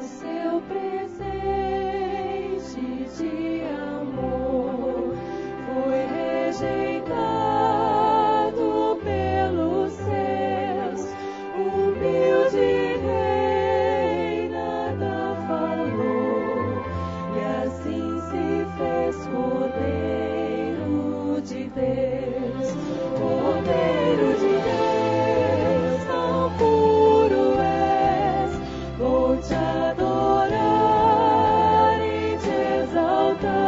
seu presente de amor foi rejeitado pelos seus, humilde rei nada falou, e assim se fez Cordeiro de Deus, Cordeiro de Deus, tão puro és, vou te adorar e te exaltar.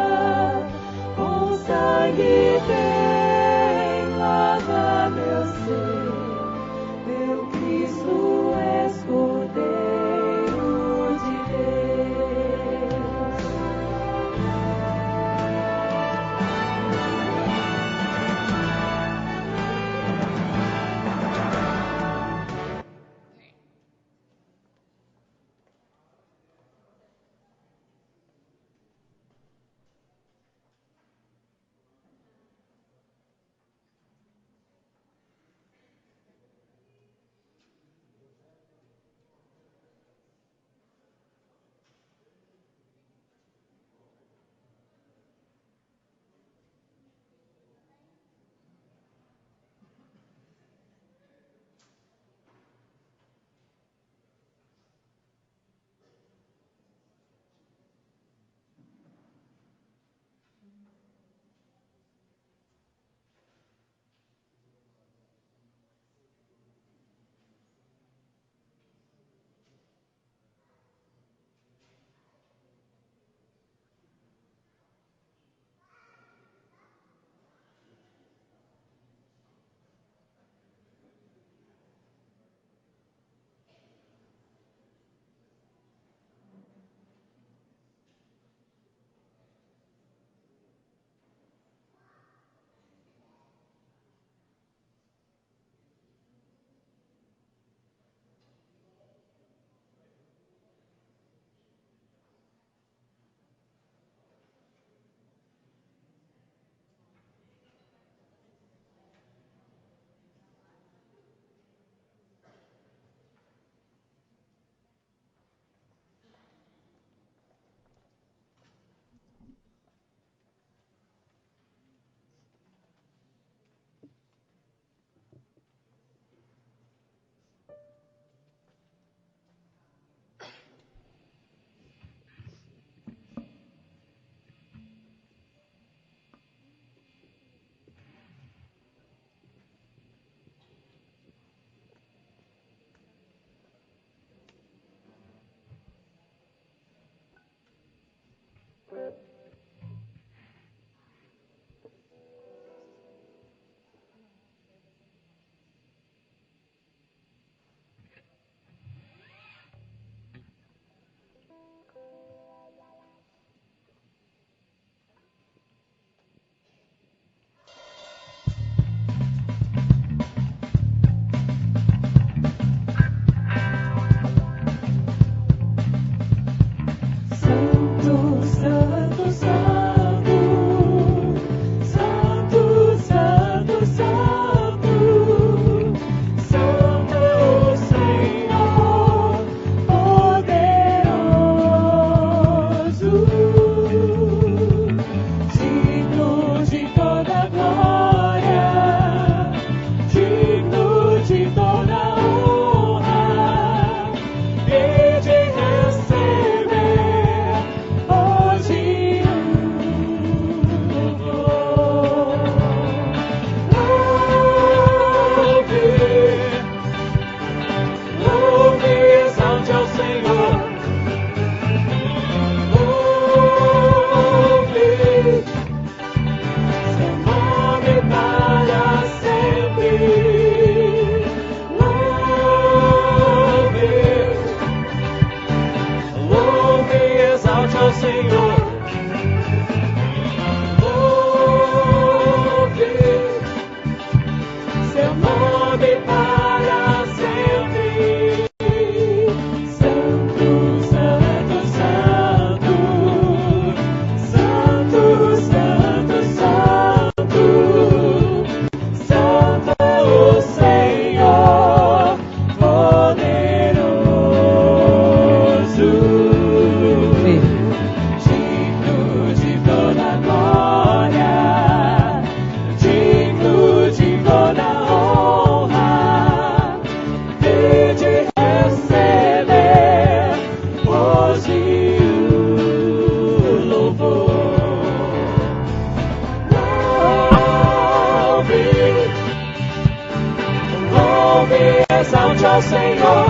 louve, exalte ao Senhor.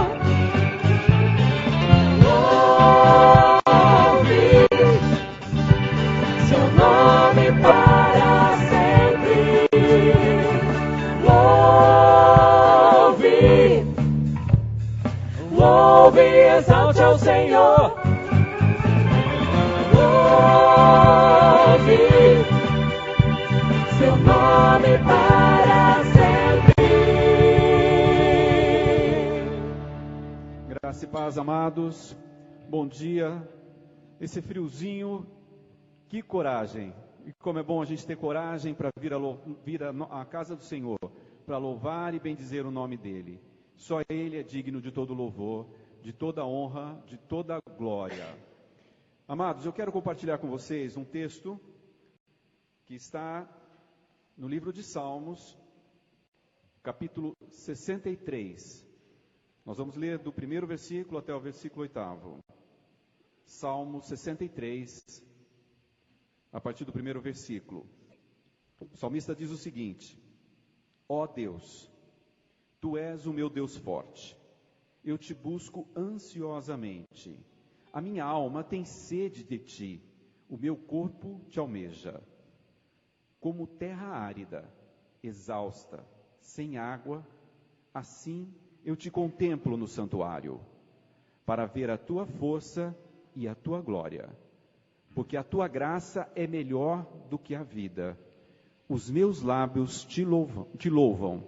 Louve seu nome para sempre. Louve, louve, exalte ao Senhor. Louve seu nome para sempre. Graça e paz, amados. Bom dia. Esse friozinho, que coragem. E como é bom a gente ter coragem para vir à casa do Senhor, para louvar e bendizer o nome dEle. Só Ele é digno de todo louvor, de toda honra, de toda glória. Amados, eu quero compartilhar com vocês um texto que está no livro de Salmos, capítulo 63. Nós vamos ler do primeiro versículo até o versículo 8º. Salmo 63, a partir do primeiro versículo. O salmista diz o seguinte: ó Deus, Tu és o meu Deus forte. Eu te busco ansiosamente. A minha alma tem sede de Ti. O meu corpo te almeja. Como terra árida, exausta, sem água, assim eu te contemplo no santuário, para ver a Tua força e a Tua glória. Porque a Tua graça é melhor do que a vida. Os meus lábios te louvam.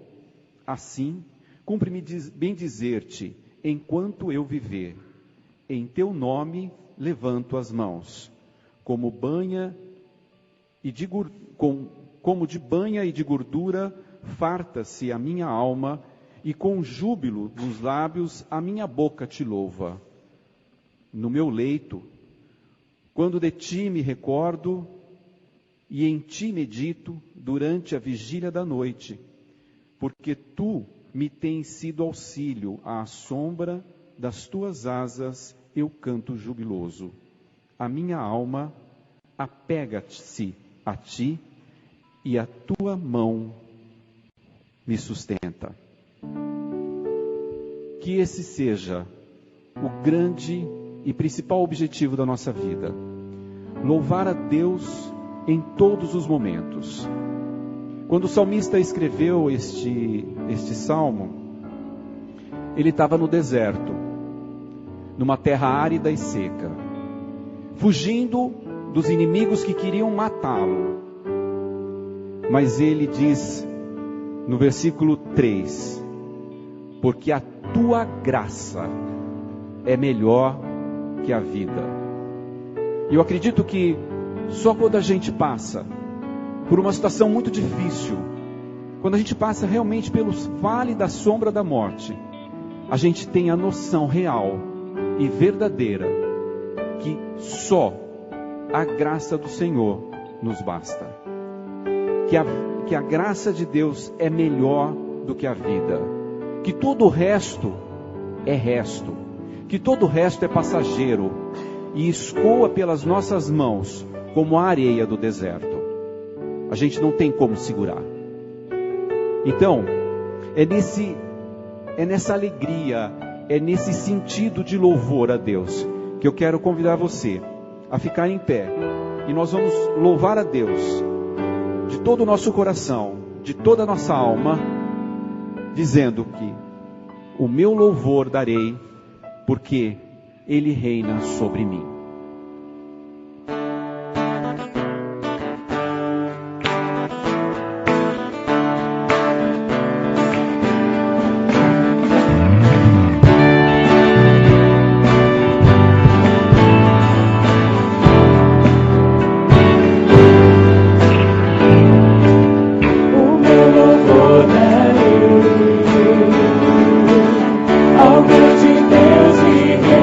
Assim, cumpre-me bem dizer-te, enquanto eu viver. Em Teu nome levanto as mãos, como de banha e de gordura farta-se a minha alma, e com júbilo nos lábios a minha boca te louva. No meu leito, quando de Ti me recordo, e em Ti medito durante a vigília da noite, porque Tu me tens sido auxílio, à sombra das Tuas asas eu canto jubiloso. A minha alma apega-se a Ti, e a Tua mão me sustenta. Que esse seja o grande e principal objetivo da nossa vida: louvar a Deus em todos os momentos. Quando o salmista escreveu este salmo, ele estava no deserto, numa terra árida e seca, fugindo dos inimigos que queriam matá-lo. Mas ele diz no versículo 3, porque a Tua graça é melhor que a vida. E eu acredito que só quando a gente passa por uma situação muito difícil, quando a gente passa realmente pelo vale da sombra da morte, a gente tem a noção real e verdadeira que só a graça do Senhor nos basta. Que a graça de Deus é melhor do que a vida. Que todo o resto é resto. Que todo o resto é passageiro e escoa pelas nossas mãos como a areia do deserto. A gente não tem como segurar. Então, é nessa alegria, é nesse sentido de louvor a Deus que eu quero convidar você a ficar em pé. E nós vamos louvar a Deus de todo o nosso coração, de toda a nossa alma, dizendo que o meu louvor darei, porque Ele reina sobre mim. Ao grande Deus e Rei.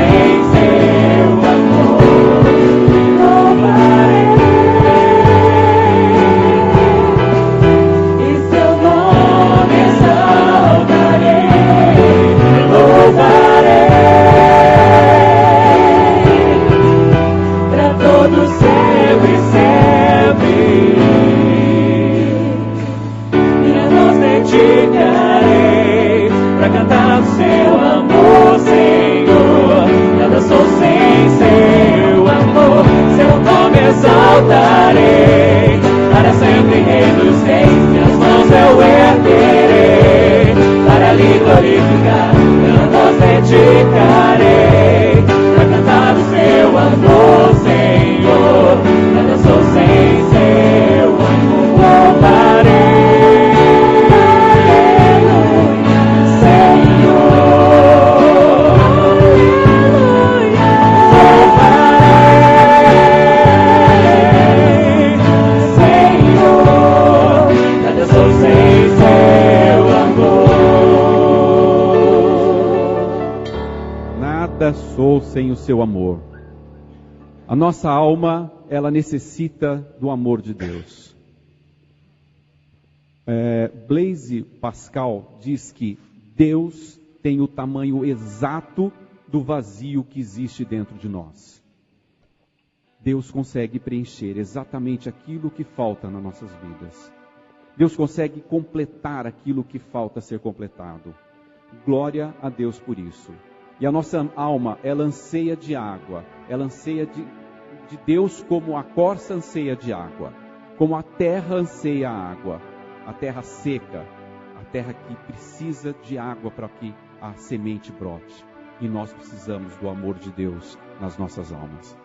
sem seu amor. Louvarei e seu nome exaltarei. Louvarei para todo sempre, sempre. Minha voz dedicarei para cantar o seu amor, Senhor. Nada sou sem seu amor, seu nome exaltarei. Para sempre, Rei dos Reis, minhas mãos eu erguerei. Para lhe glorificar, minha voz dedicarei. Para cantar o seu amor, Senhor. Nada sou sem seu amor. Louvarei, aleluia, Senhor. Louvarei, Senhor. Nada sou sem seu amor. Nada sou sem o seu amor. A nossa alma, ela necessita do amor de Deus. Blaise Pascal diz que Deus tem o tamanho exato do vazio que existe dentro de nós. Deus consegue preencher exatamente aquilo que falta nas nossas vidas. Deus consegue completar aquilo que falta ser completado. Glória a Deus por isso. E a nossa alma, ela anseia de água, ela anseia de Deus como a corça anseia de água, como a terra anseia a água, a terra seca, a terra que precisa de água para que a semente brote. E nós precisamos do amor de Deus nas nossas almas.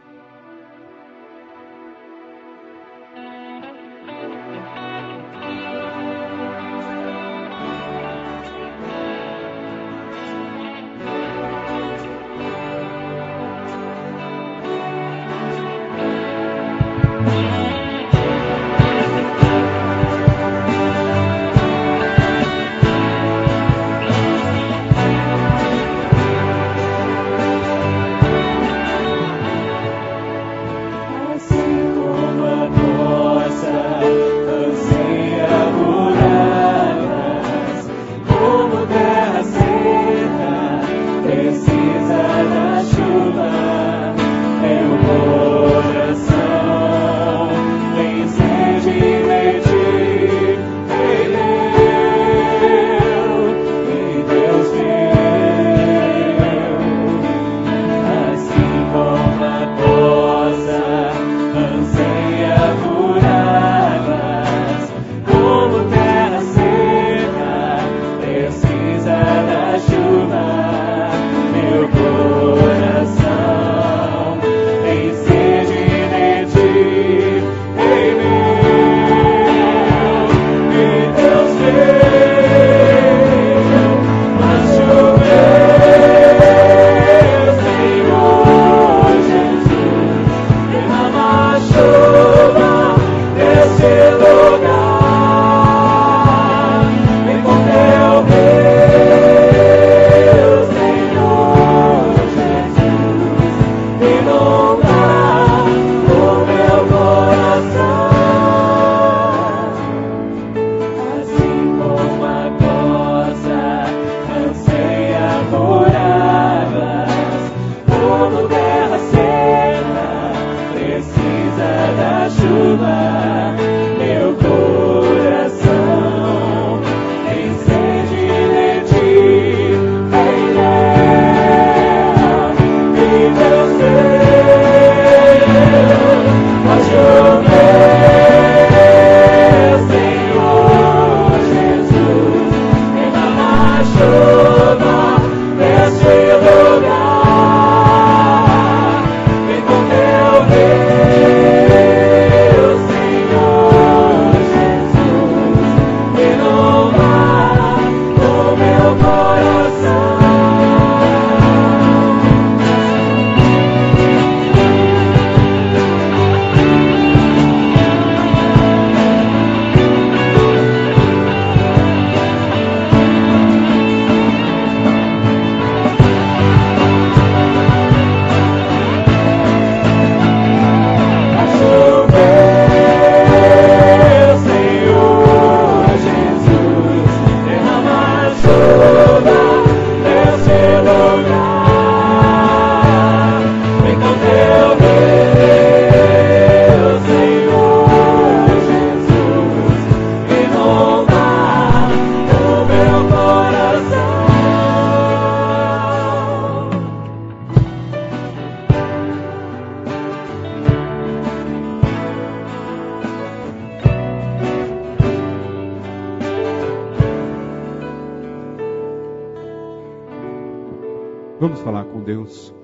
Vamos falar com Deus.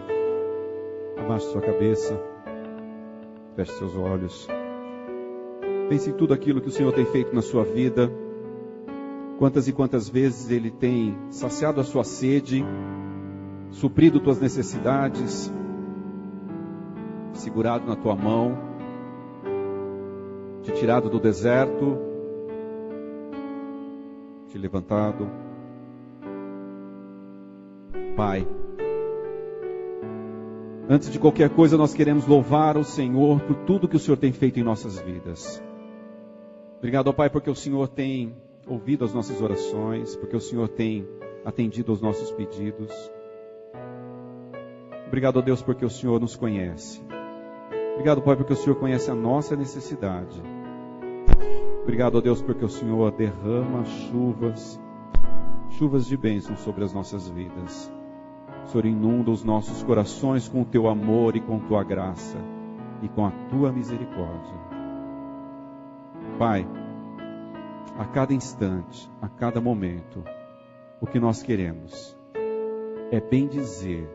Abaixe sua cabeça. Feche seus olhos. Pense em tudo aquilo que o Senhor tem feito na sua vida. Quantas e quantas vezes Ele tem saciado a sua sede, suprido tuas necessidades, segurado na tua mão, te tirado do deserto, te levantado. Pai, antes de qualquer coisa nós queremos louvar o Senhor por tudo que o Senhor tem feito em nossas vidas. Obrigado, ó Pai, porque o Senhor tem ouvido as nossas orações, porque o Senhor tem atendido aos nossos pedidos. Obrigado, ó Deus, porque o Senhor nos conhece. Obrigado, Pai, porque o Senhor conhece a nossa necessidade. Obrigado, ó Deus, porque o Senhor derrama chuvas de bênção sobre as nossas vidas. O Senhor inunda os nossos corações com o Teu amor e com Tua graça e com a Tua misericórdia. Pai, a cada instante, a cada momento, o que nós queremos é bendizer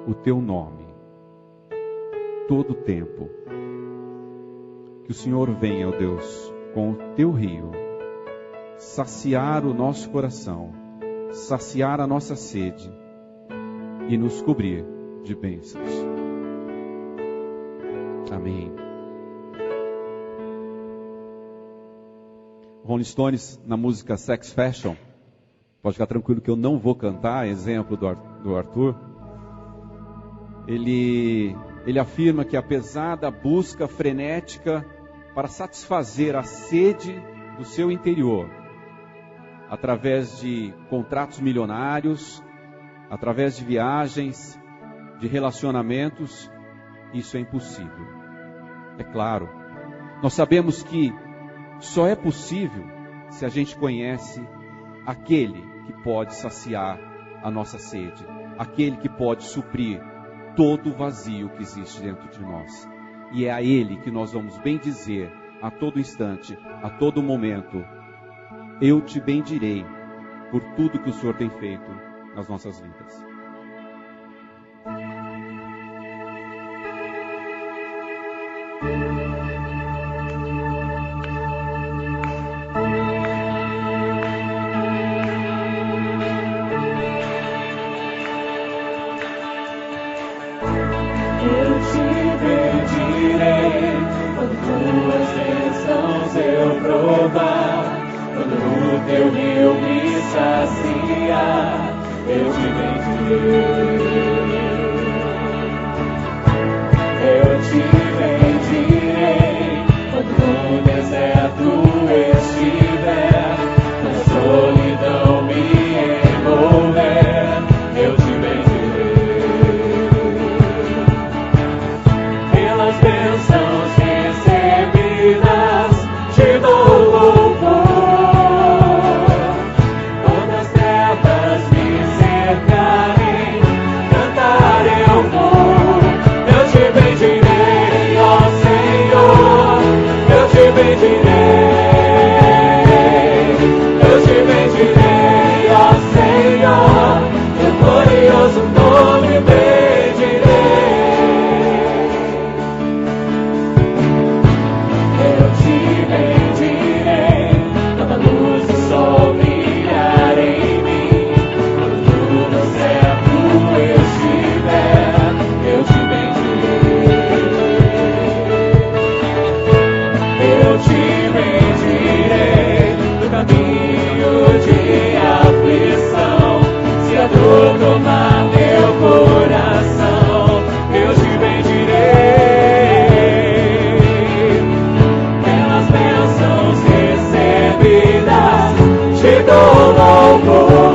o Teu nome todo o tempo. Que o Senhor venha, ó Deus, com o Teu rio, saciar o nosso coração, saciar a nossa sede e nos cobrir de bênçãos. Amém. Rolling Stones, na música Sex Fashion, pode ficar tranquilo que eu não vou cantar, exemplo do Arthur. Ele afirma que apesar da busca frenética para satisfazer a sede do seu interior, através de contratos milionários, através de viagens, de relacionamentos, isso é impossível. É claro, nós sabemos que só é possível se a gente conhece aquele que pode saciar a nossa sede, aquele que pode suprir todo o vazio que existe dentro de nós. E é a Ele que nós vamos bendizer a todo instante, a todo momento. Eu te bendirei por tudo que o Senhor tem feito nas nossas vidas. Eu te bendirei quando tuas bênçãos eu provar, quando o teu rio me saciar, eu te bendirei. Eu te bendirei quando no deserto estiver, quando a solidão me envolver, eu te bendirei. Pelas bênçãos recebidas, te dou louvor. Quando as trevas me cercarem, cantar eu vou. Eu te bendirei, ó Senhor, eu te bendirei. Eu te bendirei, ó Senhor, teu glorioso nome bendirei. Eu te bendirei, quando a luz do sol brilhar em mim, quando tudo certo eu estiver, eu te bendirei. Eu te bendirei no caminho de aflição, se a dor tomar meu coração, eu te bendirei. Pelas bênçãos recebidas, te dou louvor.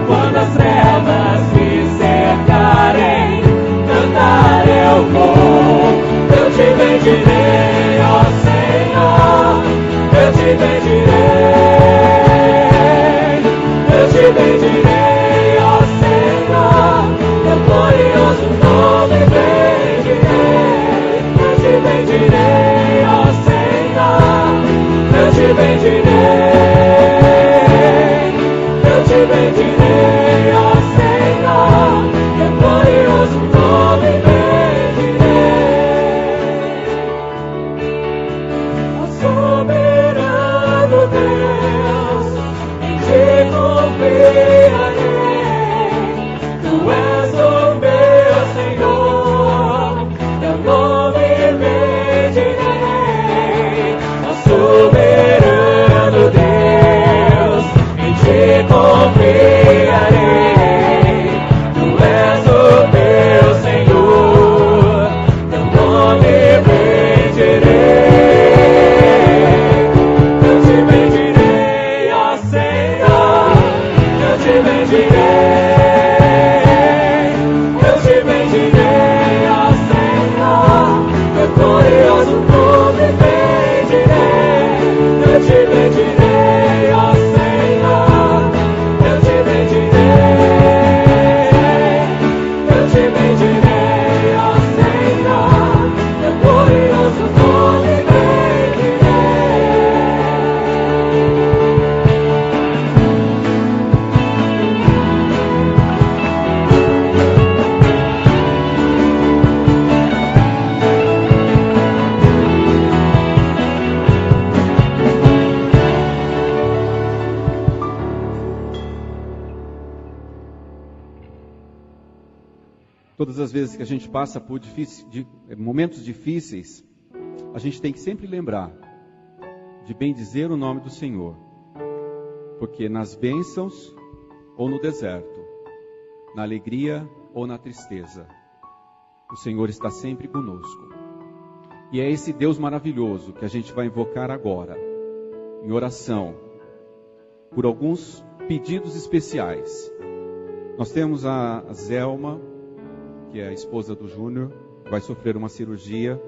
Quando as trevas me cercarem, cantar eu vou. Eu te bendirei, ó Senhor, eu te bendirei. Eu te bendirei, ó Senhor, teu glorioso nome bendirei. Eu te bendirei, ó Senhor, eu te bendirei. Eu te bendirei, ó Senhor. te bendirei, ó Senhor, teu glorioso nome bendirei. Todas as vezes que a gente passa por momentos difíceis, a gente tem que sempre lembrar de bendizer o nome do Senhor. Porque nas bênçãos ou no deserto, na alegria ou na tristeza, o Senhor está sempre conosco. E é esse Deus maravilhoso que a gente vai invocar agora, em oração, por alguns pedidos especiais. Nós temos a Zelma, que é a esposa do Júnior, vai sofrer uma cirurgia.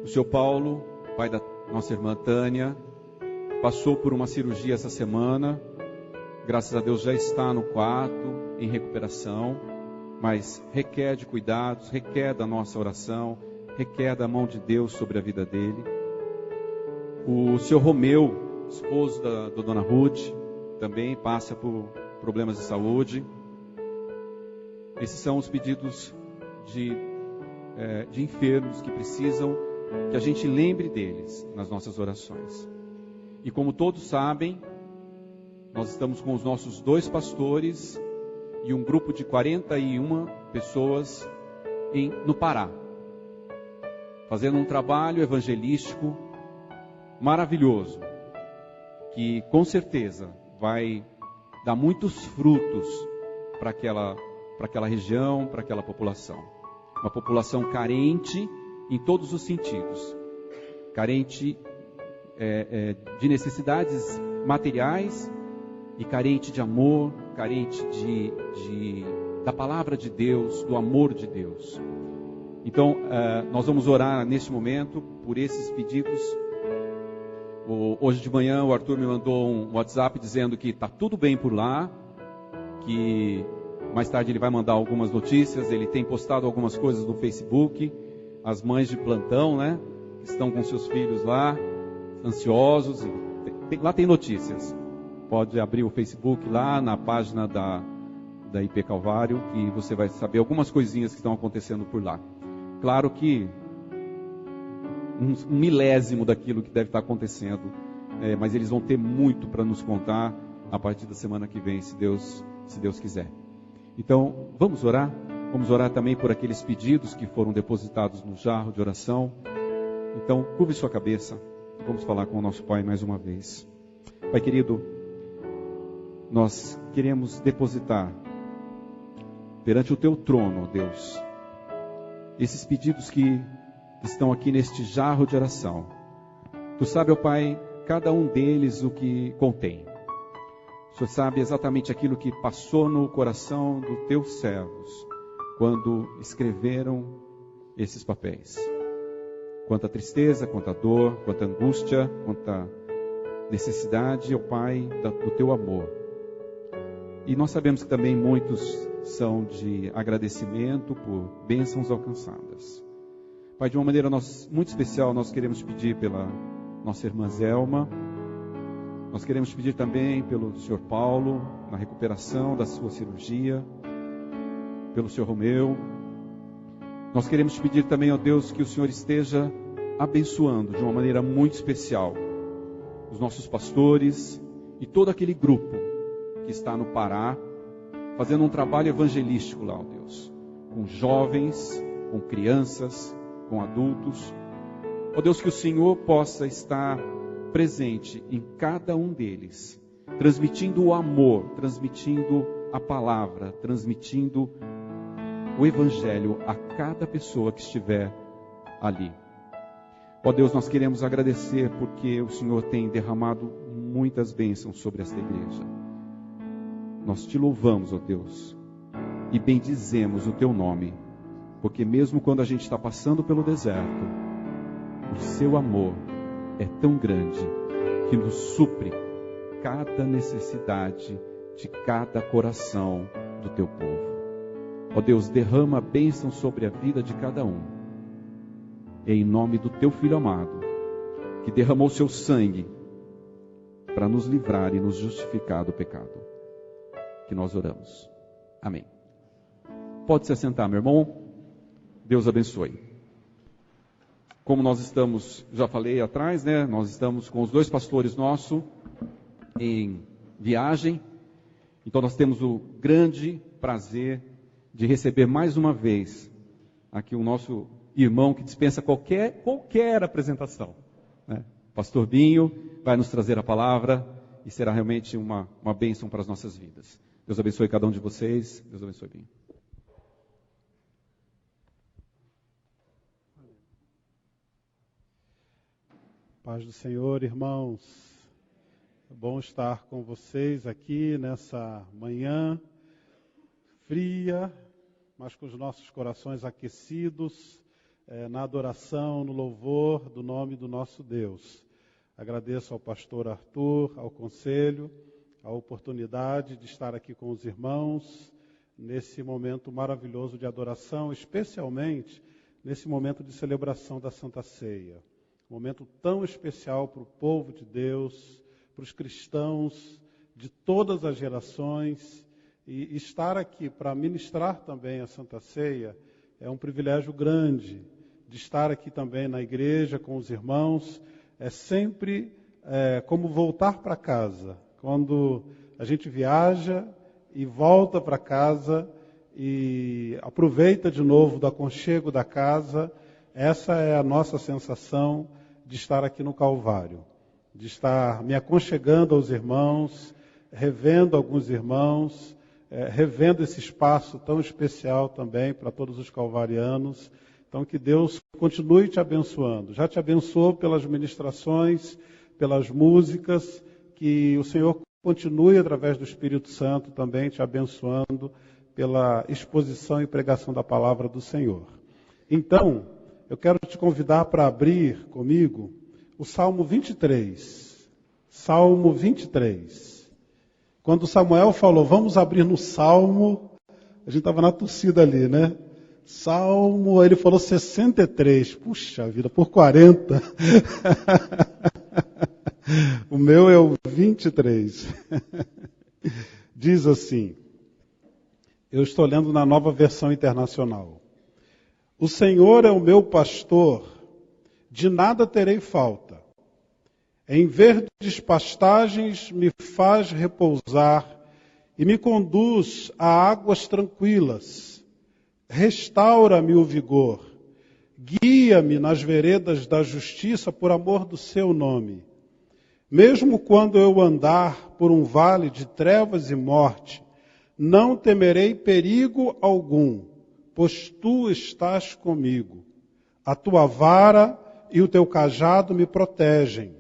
O seu Paulo, pai da nossa irmã Tânia, passou por uma cirurgia essa semana. Graças a Deus já está no quarto, em recuperação, mas requer de cuidados, requer da nossa oração, requer da mão de Deus sobre a vida dele. O seu Romeu, esposo da dona Ruth, também passa por problemas de saúde. Esses são os pedidos de enfermos que precisam que a gente lembre deles nas nossas orações. E como todos sabem, nós estamos com os nossos 2 pastores e um grupo de 41 pessoas no Pará, fazendo um trabalho evangelístico maravilhoso, que com certeza vai dar muitos frutos para aquela região, para aquela população. Uma população carente em todos os sentidos. Carente de necessidades materiais e carente de amor, carente da palavra de Deus, do amor de Deus. Então, nós vamos orar neste momento por esses pedidos. Hoje de manhã o Arthur me mandou um WhatsApp dizendo que está tudo bem por lá, que mais tarde ele vai mandar algumas notícias. Ele tem postado algumas coisas no Facebook. As mães de plantão, né? Que estão com seus filhos lá, ansiosos. Lá tem notícias. Pode abrir o Facebook lá na página da IP Calvário, que você vai saber algumas coisinhas que estão acontecendo por lá. Claro que um milésimo daquilo que deve estar acontecendo, mas eles vão ter muito para nos contar a partir da semana que vem, se Deus quiser. Então, vamos orar? Vamos orar também por aqueles pedidos que foram depositados no jarro de oração. Então, curve sua cabeça. Vamos falar com o nosso Pai mais uma vez. Pai querido, nós queremos depositar perante o Teu trono, ó Deus, esses pedidos que estão aqui neste jarro de oração. Tu sabe, ó Pai, cada um deles o que contém. O Senhor sabe exatamente aquilo que passou no coração dos teus servos quando escreveram esses papéis. Quanta tristeza, quanta dor, quanta angústia, quanta necessidade, ó Pai, do teu amor. E nós sabemos que também muitos são de agradecimento por bênçãos alcançadas. Pai, de uma maneira muito especial, nós queremos pedir pela nossa irmã Zelma. Nós queremos pedir também pelo Sr. Paulo, na recuperação da sua cirurgia, pelo Sr. Romeu. Nós queremos pedir também, ó Deus, que o Senhor esteja abençoando de uma maneira muito especial os nossos pastores e todo aquele grupo que está no Pará, fazendo um trabalho evangelístico lá, ó Deus, com jovens, com crianças, com adultos. Ó Deus, que o Senhor possa estar presente em cada um deles, transmitindo o amor, transmitindo a palavra, transmitindo o Evangelho a cada pessoa que estiver ali. Ó Deus, nós queremos agradecer porque o Senhor tem derramado muitas bênçãos sobre esta igreja. Nós te louvamos, ó Deus, e bendizemos o teu nome, porque mesmo quando a gente está passando pelo deserto, o seu amor é tão grande que nos supre cada necessidade de cada coração do teu povo. Ó Deus, derrama a bênção sobre a vida de cada um. Em nome do teu Filho amado, que derramou seu sangue para nos livrar e nos justificar do pecado, que nós oramos. Amém. Pode se assentar, meu irmão. Deus abençoe. Como nós estamos, já falei atrás, né? Nós estamos com os 2 pastores nossos em viagem. Então nós temos o grande prazer de receber mais uma vez aqui o nosso irmão que dispensa qualquer apresentação, né? Pastor Binho vai nos trazer a palavra e será realmente uma bênção para as nossas vidas. Deus abençoe cada um de vocês. Deus abençoe Binho. Paz do Senhor, irmãos. É bom estar com vocês aqui nessa manhã fria, mas com os nossos corações aquecidos na adoração, no louvor do nome do nosso Deus. Agradeço ao pastor Arthur, ao conselho, a oportunidade de estar aqui com os irmãos nesse momento maravilhoso de adoração, especialmente nesse momento de celebração da Santa Ceia. Um momento tão especial para o povo de Deus, para os cristãos de todas as gerações. E estar aqui para ministrar também a Santa Ceia é um privilégio grande. De estar aqui também na igreja com os irmãos é sempre como voltar para casa. Quando a gente viaja e volta para casa e aproveita de novo do aconchego da casa, essa é a nossa sensação de estar aqui no Calvário, de estar me aconchegando aos irmãos, revendo alguns irmãos, revendo esse espaço tão especial também para todos os calvarianos. Então que Deus continue te abençoando. Já te abençoou pelas ministrações, pelas músicas, que o Senhor continue através do Espírito Santo também te abençoando pela exposição e pregação da palavra do Senhor. Então, eu quero te convidar para abrir comigo o Salmo 23. Salmo 23. Quando Samuel falou, vamos abrir no Salmo, a gente estava na torcida ali, né? Salmo, ele falou 63. Puxa vida, por 40. O meu é o 23. Diz assim, eu estou lendo na Nova Versão Internacional. O Senhor é o meu pastor, de nada terei falta. Em verdes pastagens me faz repousar e me conduz a águas tranquilas. Restaura-me o vigor, guia-me nas veredas da justiça por amor do seu nome. Mesmo quando eu andar por um vale de trevas e morte, não temerei perigo algum, pois tu estás comigo. A tua vara e o teu cajado me protegem.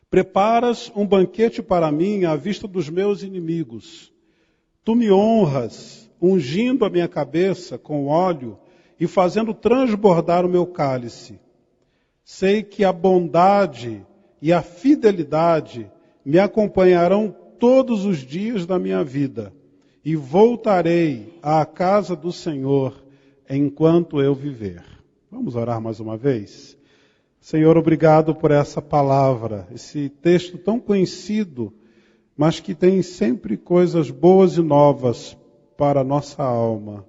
Preparas um banquete para mim à vista dos meus inimigos. Tu me honras, ungindo a minha cabeça com óleo e fazendo transbordar o meu cálice. Sei que a bondade e a fidelidade me acompanharão todos os dias da minha vida, e voltarei à casa do Senhor enquanto eu viver. Vamos orar mais uma vez? Senhor, obrigado por essa palavra, esse texto tão conhecido, mas que tem sempre coisas boas e novas para a nossa alma.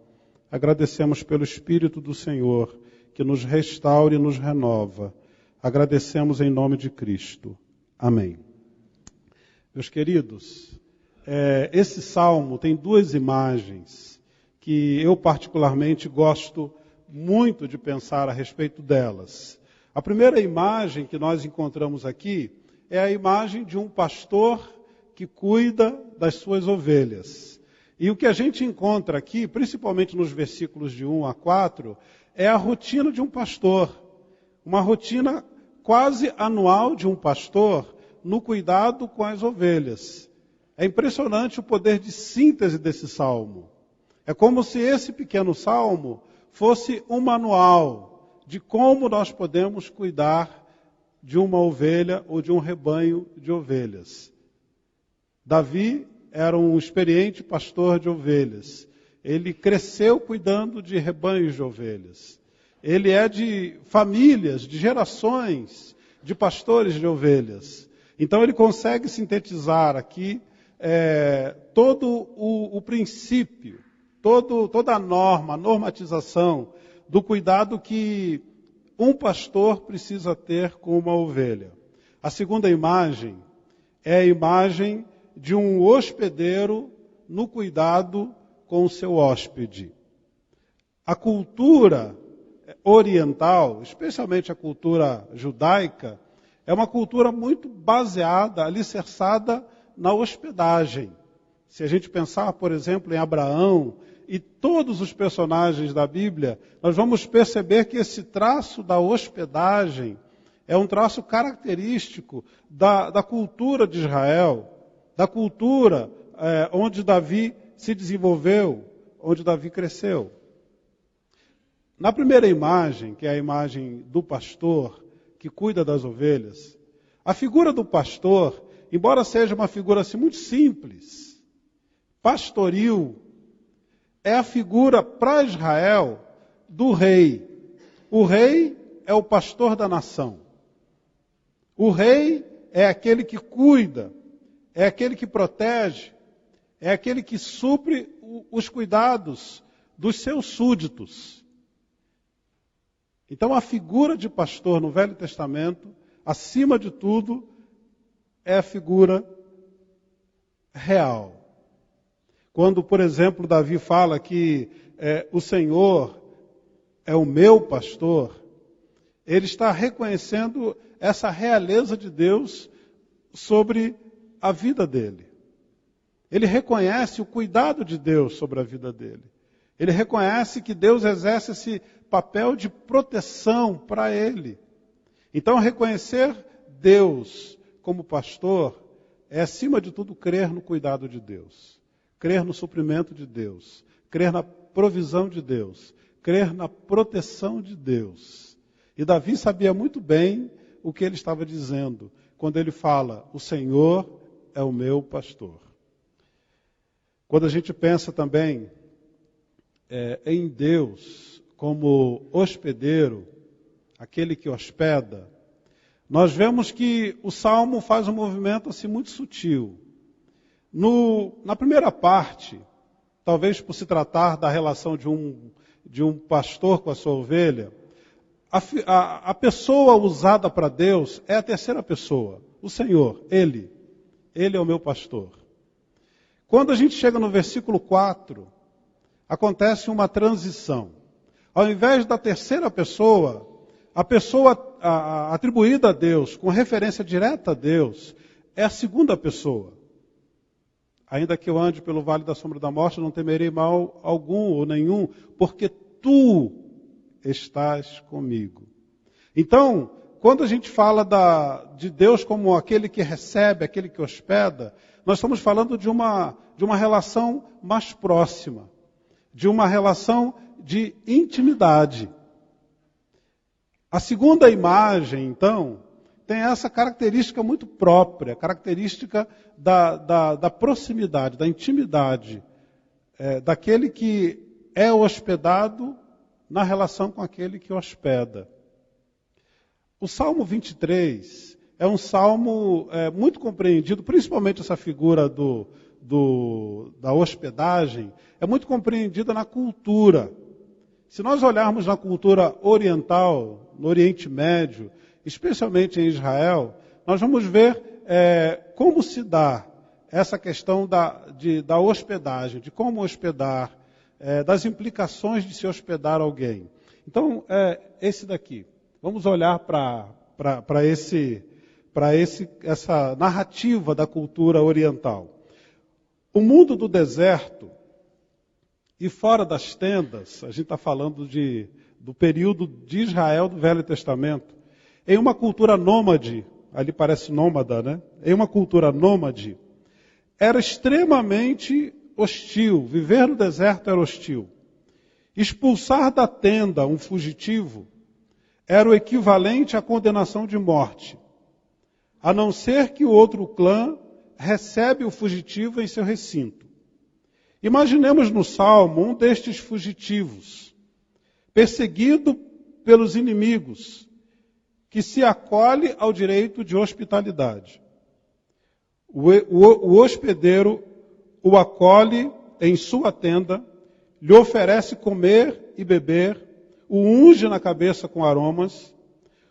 Agradecemos pelo Espírito do Senhor, que nos restaura e nos renova. Agradecemos em nome de Cristo. Amém. Meus queridos, esse salmo tem 2 imagens que eu particularmente gosto muito de pensar a respeito delas. A primeira imagem que nós encontramos aqui é a imagem de um pastor que cuida das suas ovelhas. E o que a gente encontra aqui, principalmente nos versículos de 1 a 4, é a rotina de um pastor. Uma rotina quase anual de um pastor no cuidado com as ovelhas. É impressionante o poder de síntese desse salmo. É como se esse pequeno salmo fosse um manual de como nós podemos cuidar de uma ovelha ou de um rebanho de ovelhas. Davi era um experiente pastor de ovelhas. ele cresceu cuidando de rebanhos de ovelhas. Ele é de famílias, de gerações de pastores de ovelhas. Então ele consegue sintetizar aqui todo o princípio, toda a norma, a normatização do cuidado que um pastor precisa ter com uma ovelha. A segunda imagem é a imagem de um hospedeiro no cuidado com o seu hóspede. A cultura oriental, especialmente a cultura judaica, é uma cultura muito baseada, alicerçada na hospedagem. Se a gente pensar, por exemplo, em Abraão e todos os personagens da Bíblia, nós vamos perceber que esse traço da hospedagem é um traço característico da cultura de Israel, da cultura onde Davi se desenvolveu, onde Davi cresceu. Na primeira imagem, que é a imagem do pastor que cuida das ovelhas, a figura do pastor, embora seja uma figura assim muito simples, pastoril, é a figura para Israel do rei. O rei é o pastor da nação. O rei é aquele que cuida, é aquele que protege, é aquele que supre os cuidados dos seus súditos. Então a figura de pastor no Velho Testamento, acima de tudo, é a figura real. Quando, por exemplo, Davi fala que o Senhor é o meu pastor, ele está reconhecendo essa realeza de Deus sobre a vida dele. Ele reconhece o cuidado de Deus sobre a vida dele. Ele reconhece que Deus exerce esse papel de proteção para ele. Então, reconhecer Deus como pastor é, acima de tudo, crer no cuidado de Deus. Crer no suprimento de Deus. Crer na provisão de Deus. Crer na proteção de Deus. E Davi sabia muito bem o que ele estava dizendo quando ele fala, o Senhor é o meu pastor. Quando a gente pensa também em Deus como hospedeiro, aquele que hospeda, nós vemos que o Salmo faz um movimento assim muito sutil. Na primeira parte, talvez por se tratar da relação de um pastor com a sua ovelha, a pessoa usada para Deus é a terceira pessoa, o Senhor, Ele. Ele é o meu pastor. Quando a gente chega no versículo 4, acontece uma transição. Ao invés da terceira pessoa, a pessoa atribuída a Deus, com referência direta a Deus, é a segunda pessoa. Ainda que eu ande pelo vale da sombra da morte, não temerei mal algum ou nenhum, porque tu estás comigo. Então, quando a gente fala de Deus como aquele que recebe, aquele que hospeda, nós estamos falando de uma relação mais próxima, de uma relação de intimidade. A segunda imagem, então, tem essa característica muito própria, característica da proximidade, da intimidade, daquele que é hospedado na relação com aquele que hospeda. O Salmo 23 é um salmo muito compreendido, principalmente essa figura da hospedagem, é muito compreendida na cultura. Se nós olharmos na cultura oriental, no Oriente Médio, especialmente em Israel, nós vamos ver como se dá essa questão da hospedagem, de como hospedar, das implicações de se hospedar alguém. Então, esse daqui. Vamos olhar para essa narrativa da cultura oriental. O mundo do deserto e fora das tendas, a gente está falando do período de Israel do Velho Testamento, em uma cultura nômade, ali parece nômada, né? Em uma cultura nômade, era extremamente hostil. Viver no deserto era hostil. Expulsar da tenda um fugitivo era o equivalente à condenação de morte, a não ser que o outro clã recebe o fugitivo em seu recinto. Imaginemos no Salmo um destes fugitivos, perseguido pelos inimigos, que se acolhe ao direito de hospitalidade. O hospedeiro o acolhe em sua tenda, lhe oferece comer e beber, o unge na cabeça com aromas.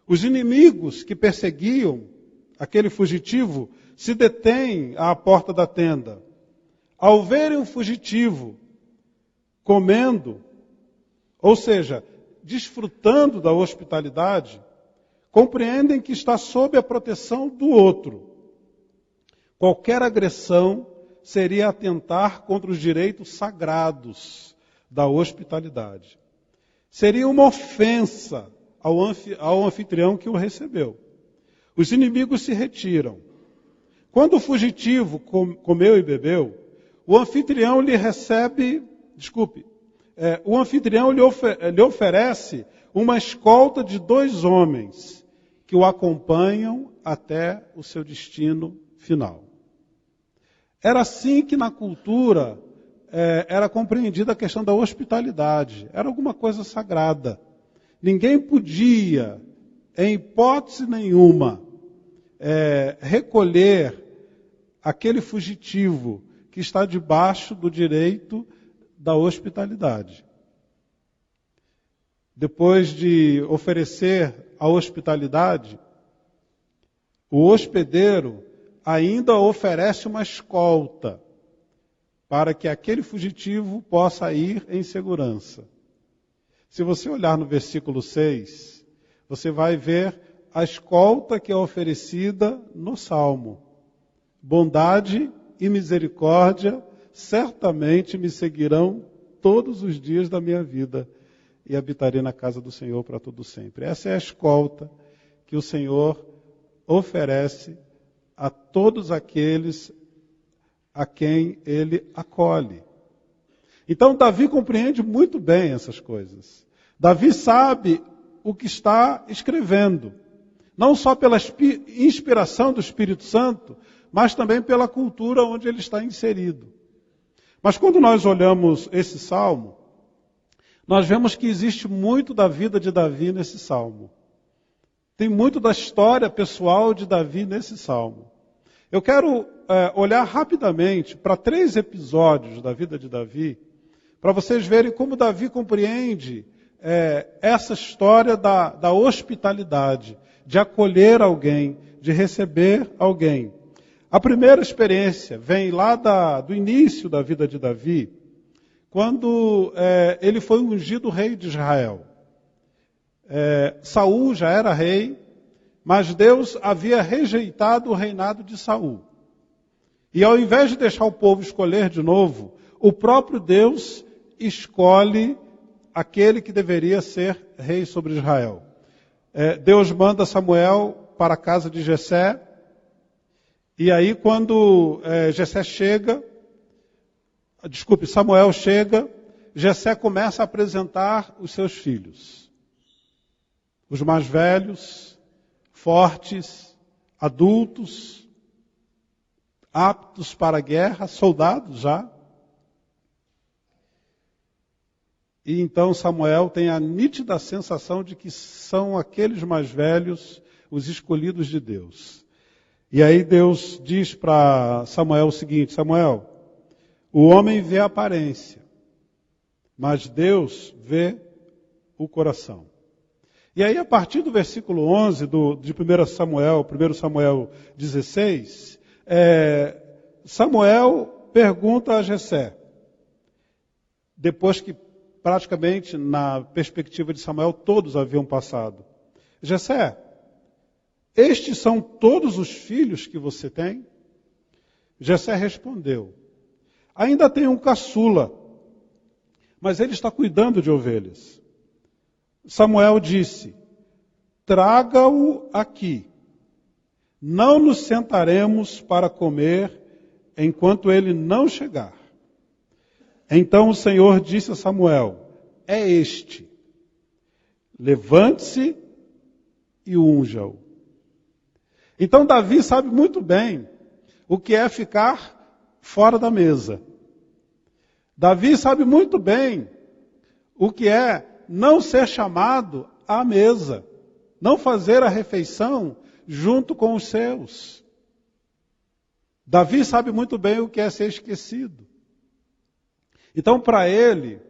Os inimigos que perseguiam aquele fugitivo se detêm à porta da tenda. Ao verem o fugitivo comendo, ou seja, desfrutando da hospitalidade, compreendem que está sob a proteção do outro. Qualquer agressão seria atentar contra os direitos sagrados da hospitalidade. Seria uma ofensa ao anfitrião que o recebeu. Os inimigos se retiram. Quando o fugitivo comeu e bebeu, o anfitrião lhe oferece uma escolta de 2 homens que o acompanham até o seu destino final. Era assim que na cultura era compreendida a questão da hospitalidade. Era alguma coisa sagrada. Ninguém podia, em hipótese nenhuma, recolher aquele fugitivo que está debaixo do direito da hospitalidade. Depois de oferecer a hospitalidade, o hospedeiro ainda oferece uma escolta para que aquele fugitivo possa ir em segurança. Se você olhar no versículo 6, você vai ver a escolta que é oferecida no Salmo. Bondade e misericórdia certamente me seguirão todos os dias da minha vida e habitarei na casa do Senhor para todo sempre. Essa é a escolta que o Senhor oferece a todos aqueles a quem Ele acolhe. Então Davi compreende muito bem essas coisas. Davi sabe o que está escrevendo, não só pela inspiração do Espírito Santo, mas também pela cultura onde ele está inserido. Mas quando nós olhamos esse salmo, nós vemos que existe muito da vida de Davi nesse salmo. Tem muito da história pessoal de Davi nesse salmo. Eu quero olhar rapidamente para 3 episódios da vida de Davi, para vocês verem como Davi compreende essa história da hospitalidade, de acolher alguém, de receber alguém. A primeira experiência vem lá do início da vida de Davi, quando ele foi ungido rei de Israel. Saul já era rei, mas Deus havia rejeitado o reinado de Saul. E ao invés de deixar o povo escolher de novo, o próprio Deus escolhe aquele que deveria ser rei sobre Israel. Deus manda Samuel para a casa de Jessé, e aí quando Samuel chega, Jessé começa a apresentar os seus filhos. Os mais velhos, fortes, adultos, aptos para a guerra, soldados já. E então Samuel tem a nítida sensação de que são aqueles mais velhos os escolhidos de Deus. E aí Deus diz para Samuel o seguinte: Samuel, o homem vê a aparência, mas Deus vê o coração. E aí a partir do versículo 11 de 1 Samuel 16, Samuel pergunta a Jessé, depois que praticamente na perspectiva de Samuel todos haviam passado: Jessé, estes são todos os filhos que você tem? Jessé respondeu: ainda tem um caçula, mas ele está cuidando de ovelhas. Samuel disse: traga-o aqui. Não nos sentaremos para comer enquanto ele não chegar. Então o Senhor disse a Samuel: é este. Levante-se e unja-o. Então Davi sabe muito bem o que é ficar fora da mesa. Davi sabe muito bem o que é não ser chamado à mesa, não fazer a refeição junto com os seus. Davi sabe muito bem o que é ser esquecido. Então, para ele,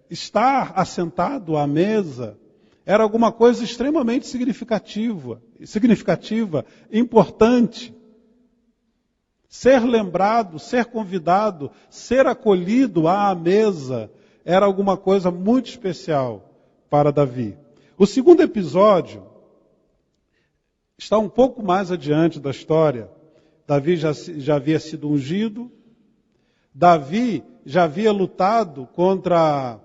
estar assentado à mesa era alguma coisa extremamente significativa, importante. Ser lembrado, ser convidado, ser acolhido à mesa era alguma coisa muito especial para Davi. O segundo episódio está um pouco mais adiante da história. Davi já havia sido ungido. Davi já havia lutado contra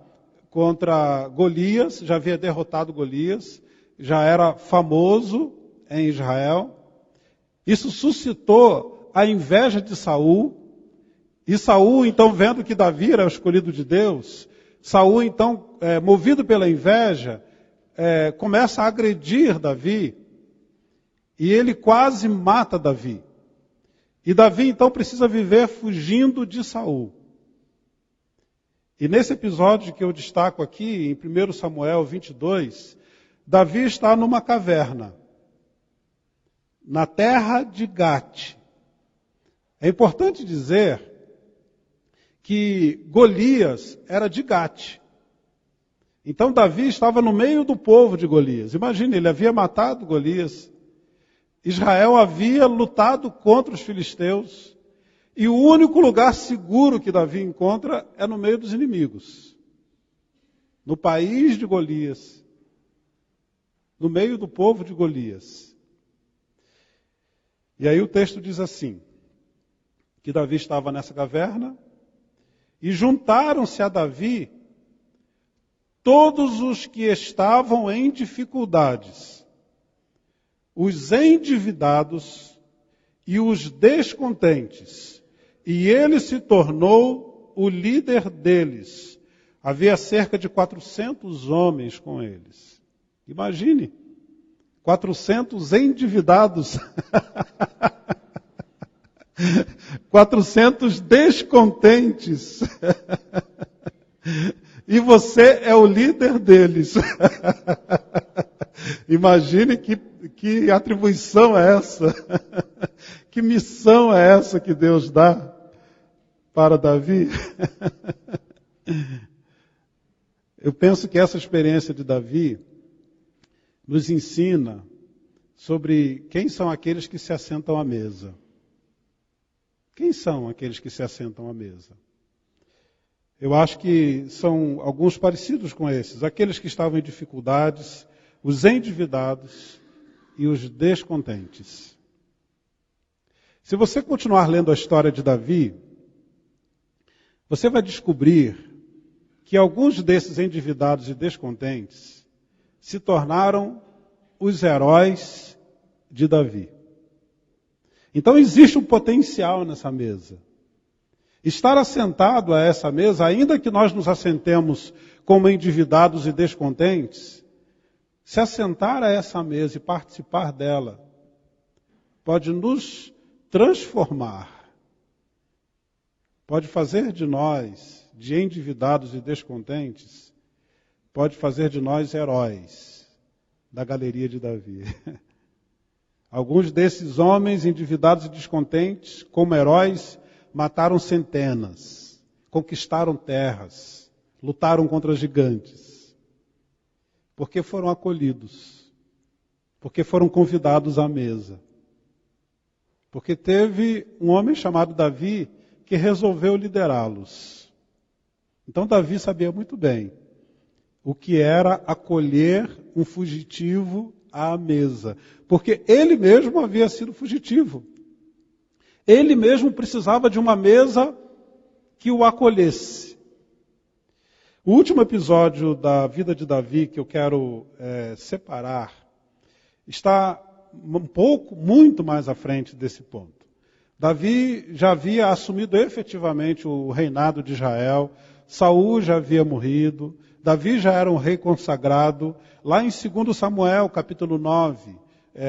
Golias, já havia derrotado Golias, já era famoso em Israel. Isso suscitou a inveja de Saul. E Saul, então, vendo que Davi era o escolhido de Deus, Saul, então, movido pela inveja, começa a agredir Davi. E ele quase mata Davi. E Davi, então, precisa viver fugindo de Saul. E nesse episódio que eu destaco aqui, em 1 Samuel 22, Davi está numa caverna, na terra de Gate. É importante dizer que Golias era de Gate. Então Davi estava no meio do povo de Golias. Imagine, ele havia matado Golias. Israel havia lutado contra os filisteus. E o único lugar seguro que Davi encontra é no meio dos inimigos. No país de Golias. No meio do povo de Golias. E aí o texto diz assim, que Davi estava nessa caverna, e juntaram-se a Davi todos os que estavam em dificuldades, os endividados e os descontentes, e ele se tornou o líder deles. Havia cerca de 400 homens com eles. Imagine, 400 endividados. 400 descontentes. E você é o líder deles. Imagine que atribuição é essa. Que missão é essa que Deus dá para Davi? Eu penso que essa experiência de Davi nos ensina sobre quem são aqueles que se assentam à mesa. Quem são aqueles que se assentam à mesa? Eu acho que são alguns parecidos com esses. Aqueles que estavam em dificuldades, os endividados e os descontentes. Se você continuar lendo a história de Davi, você vai descobrir que alguns desses endividados e descontentes se tornaram os heróis de Davi. Então existe um potencial nessa mesa. Estar assentado a essa mesa, ainda que nós nos assentemos como endividados e descontentes, se assentar a essa mesa e participar dela, pode nos transformar. Pode fazer de nós, de endividados e descontentes, pode fazer de nós heróis da galeria de Davi. Alguns desses homens endividados e descontentes, como heróis, mataram centenas, conquistaram terras, lutaram contra gigantes, porque foram acolhidos, porque foram convidados à mesa. Porque teve um homem chamado Davi que resolveu liderá-los. Então Davi sabia muito bem o que era acolher um fugitivo à mesa, porque ele mesmo havia sido fugitivo. Ele mesmo precisava de uma mesa que o acolhesse. O último episódio da vida de Davi que eu quero separar está muito mais à frente desse ponto. Davi já havia assumido efetivamente o reinado de Israel, Saul já havia morrido, Davi já era um rei consagrado. Lá em 2 Samuel, capítulo 9,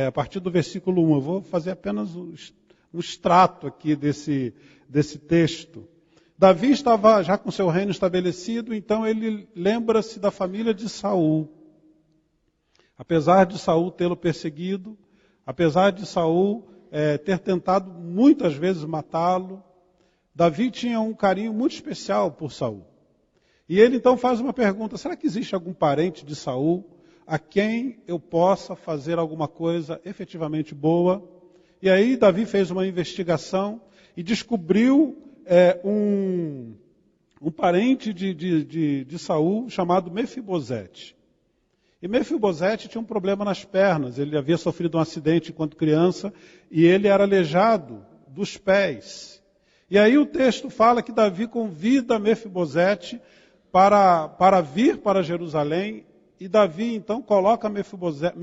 a partir do versículo 1, eu vou fazer apenas um extrato aqui desse texto. Davi estava já com seu reino estabelecido, então ele lembra-se da família de Saul. Apesar de Saul tê-lo perseguido, apesar de Saul ter tentado muitas vezes matá-lo, Davi tinha um carinho muito especial por Saul. E ele então faz uma pergunta: será que existe algum parente de Saul a quem eu possa fazer alguma coisa efetivamente boa? E aí Davi fez uma investigação e descobriu um parente de Saul chamado Mefibosete. E Mefibosete tinha um problema nas pernas. Ele havia sofrido um acidente enquanto criança e ele era aleijado dos pés. E aí o texto fala que Davi convida Mefibosete para vir para Jerusalém. E Davi então coloca Mefibosete,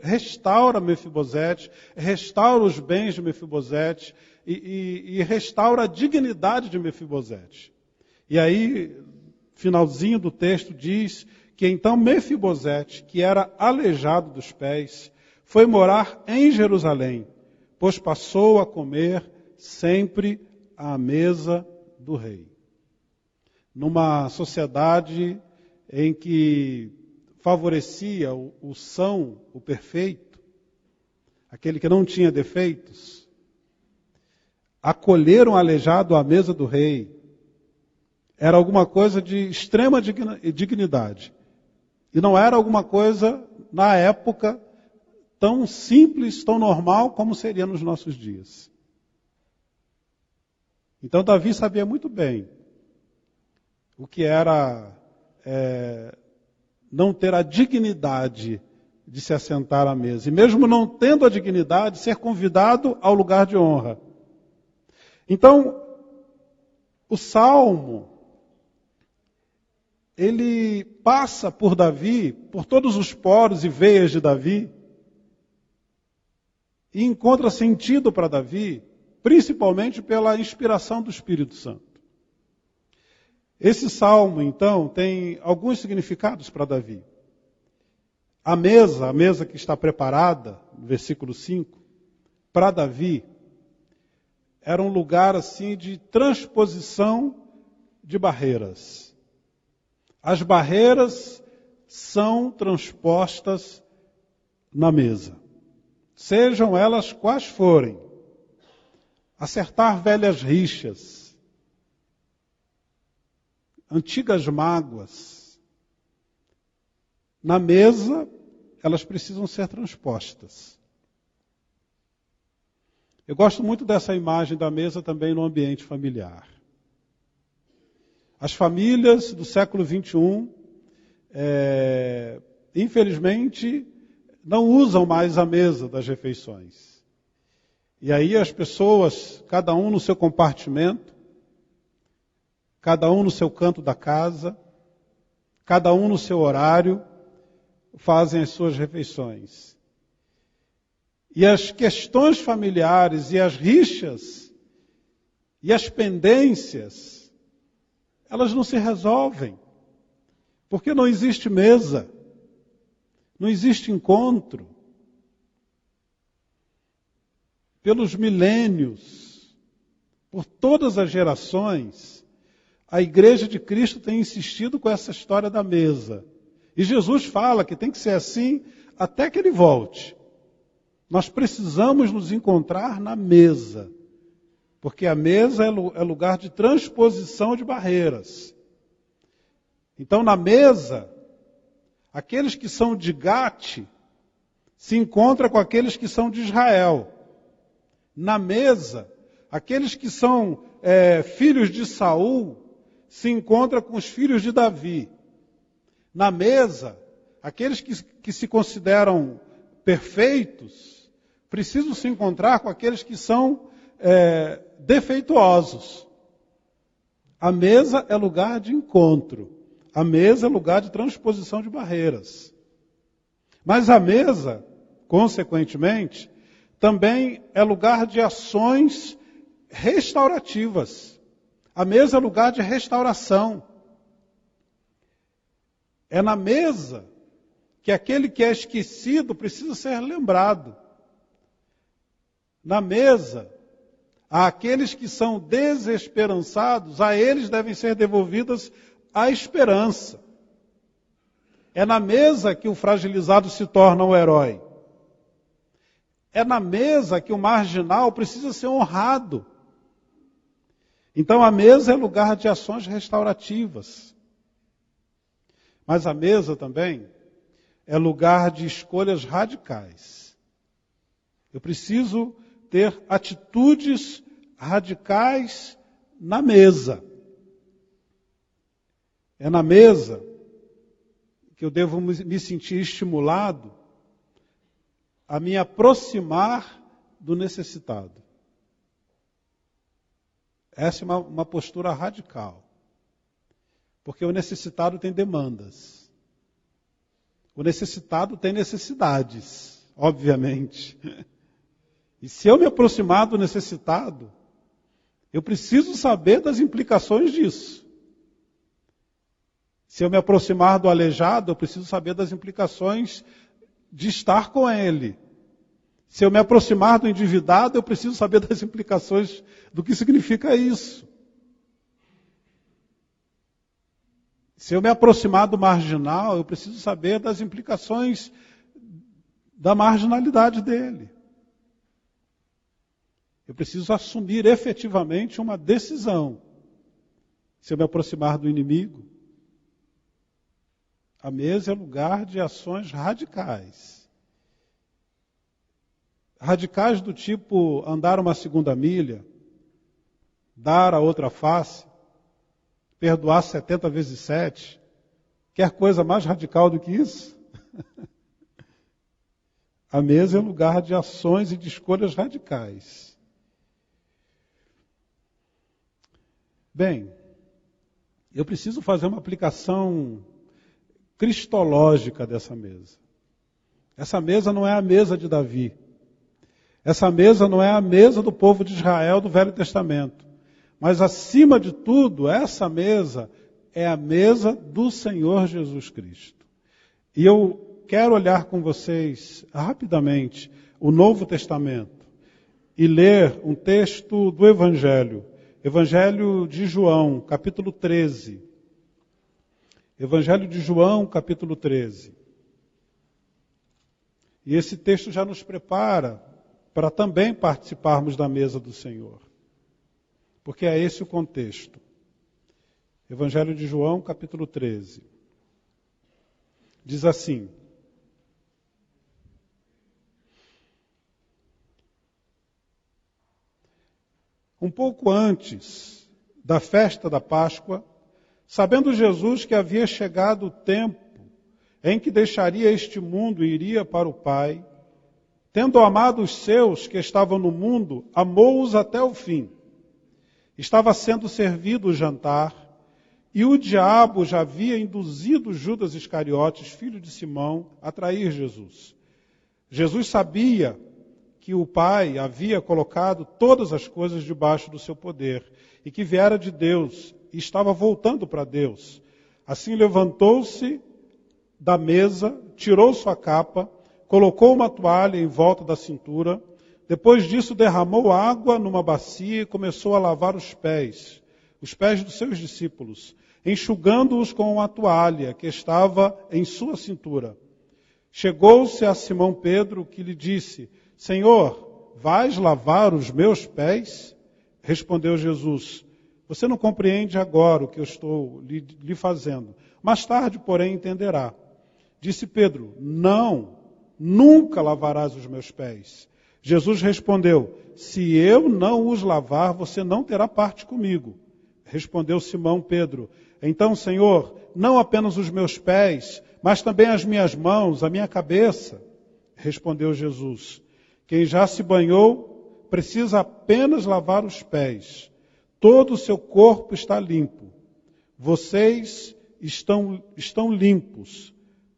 restaura Mefibosete, restaura os bens de Mefibosete e restaura a dignidade de Mefibosete. E aí, finalzinho do texto diz que então Mefibosete, que era aleijado dos pés, foi morar em Jerusalém, pois passou a comer sempre à mesa do rei. Numa sociedade em que favorecia o são, o perfeito, aquele que não tinha defeitos, acolher um aleijado à mesa do rei era alguma coisa de extrema dignidade. E não era alguma coisa, na época, tão simples, tão normal como seria nos nossos dias. Então Davi sabia muito bem o que era não ter a dignidade de se assentar à mesa. E mesmo não tendo a dignidade, ser convidado ao lugar de honra. Então, o Salmo, ele passa por Davi, por todos os poros e veias de Davi, e encontra sentido para Davi, principalmente pela inspiração do Espírito Santo. Esse salmo, então, tem alguns significados para Davi. A mesa que está preparada, no versículo 5, para Davi, era um lugar assim de transposição de barreiras. As barreiras são transpostas na mesa, sejam elas quais forem. Acertar velhas rixas, antigas mágoas. Na mesa, elas precisam ser transpostas. Eu gosto muito dessa imagem da mesa também no ambiente familiar. As famílias do século XXI, infelizmente, não usam mais a mesa das refeições. E aí as pessoas, cada um no seu compartimento, cada um no seu canto da casa, cada um no seu horário, fazem as suas refeições. E as questões familiares e as rixas e as pendências, elas não se resolvem. Porque não existe mesa, não existe encontro. Pelos milênios, por todas as gerações, a Igreja de Cristo tem insistido com essa história da mesa. E Jesus fala que tem que ser assim até que Ele volte. Nós precisamos nos encontrar na mesa. Porque a mesa é lugar de transposição de barreiras. Então, na mesa, aqueles que são de Gate se encontram com aqueles que são de Israel. Na mesa, aqueles que são filhos de Saul se encontram com os filhos de Davi. Na mesa, aqueles que se consideram perfeitos precisam se encontrar com aqueles que são defeituosos. A mesa é lugar de encontro. A mesa é lugar de transposição de barreiras. Mas a mesa, consequentemente, também é lugar de ações restaurativas. A mesa é lugar de restauração. É na mesa que aquele que é esquecido precisa ser lembrado. Na mesa, Àqueles que são desesperançados, a eles devem ser devolvidas a esperança. É na mesa que o fragilizado se torna o herói. É na mesa que o marginal precisa ser honrado. Então a mesa é lugar de ações restaurativas. Mas a mesa também é lugar de escolhas radicais. Eu preciso ter atitudes radicais na mesa. É na mesa que eu devo me sentir estimulado a me aproximar do necessitado. Essa é uma postura radical. Porque o necessitado tem demandas. O necessitado tem necessidades, obviamente. E se eu me aproximar do necessitado, eu preciso saber das implicações disso. Se eu me aproximar do aleijado, eu preciso saber das implicações de estar com ele. Se eu me aproximar do endividado, eu preciso saber das implicações do que significa isso. Se eu me aproximar do marginal, eu preciso saber das implicações da marginalidade dele. Eu preciso assumir efetivamente uma decisão. Se eu me aproximar do inimigo, a mesa é lugar de ações radicais. Radicais do tipo andar uma segunda milha, dar a outra face, perdoar 70 vezes 7. Quer coisa mais radical do que isso? A mesa é lugar de ações e de escolhas radicais. Bem, eu preciso fazer uma aplicação cristológica dessa mesa. Essa mesa não é a mesa de Davi. Essa mesa não é a mesa do povo de Israel do Velho Testamento. Mas, acima de tudo, essa mesa é a mesa do Senhor Jesus Cristo. E eu quero olhar com vocês, rapidamente, o Novo Testamento e ler um texto do Evangelho. Evangelho de João, capítulo 13. Evangelho de João, capítulo 13. E esse texto já nos prepara para também participarmos da mesa do Senhor. Porque é esse o contexto. Evangelho de João, capítulo 13. Diz assim: um pouco antes da festa da Páscoa, sabendo Jesus que havia chegado o tempo em que deixaria este mundo e iria para o Pai, tendo amado os seus que estavam no mundo, amou-os até o fim. Estava sendo servido o jantar, e o diabo já havia induzido Judas Iscariotes, filho de Simão, a trair Jesus. Jesus sabia que o Pai havia colocado todas as coisas debaixo do seu poder, e que viera de Deus, e estava voltando para Deus. Assim levantou-se da mesa, tirou sua capa, colocou uma toalha em volta da cintura. Depois disso derramou água numa bacia e começou a lavar os pés dos seus discípulos, enxugando-os com a toalha que estava em sua cintura. Chegou-se a Simão Pedro, que lhe disse: Senhor, vais lavar os meus pés? Respondeu Jesus: você não compreende agora o que eu estou lhe fazendo. Mais tarde, porém, entenderá. Disse Pedro: não, nunca lavarás os meus pés. Jesus respondeu: se eu não os lavar, você não terá parte comigo. Respondeu Simão Pedro: então, Senhor, não apenas os meus pés, mas também as minhas mãos, a minha cabeça. Respondeu Jesus: quem já se banhou precisa apenas lavar os pés. Todo o seu corpo está limpo. Vocês estão limpos,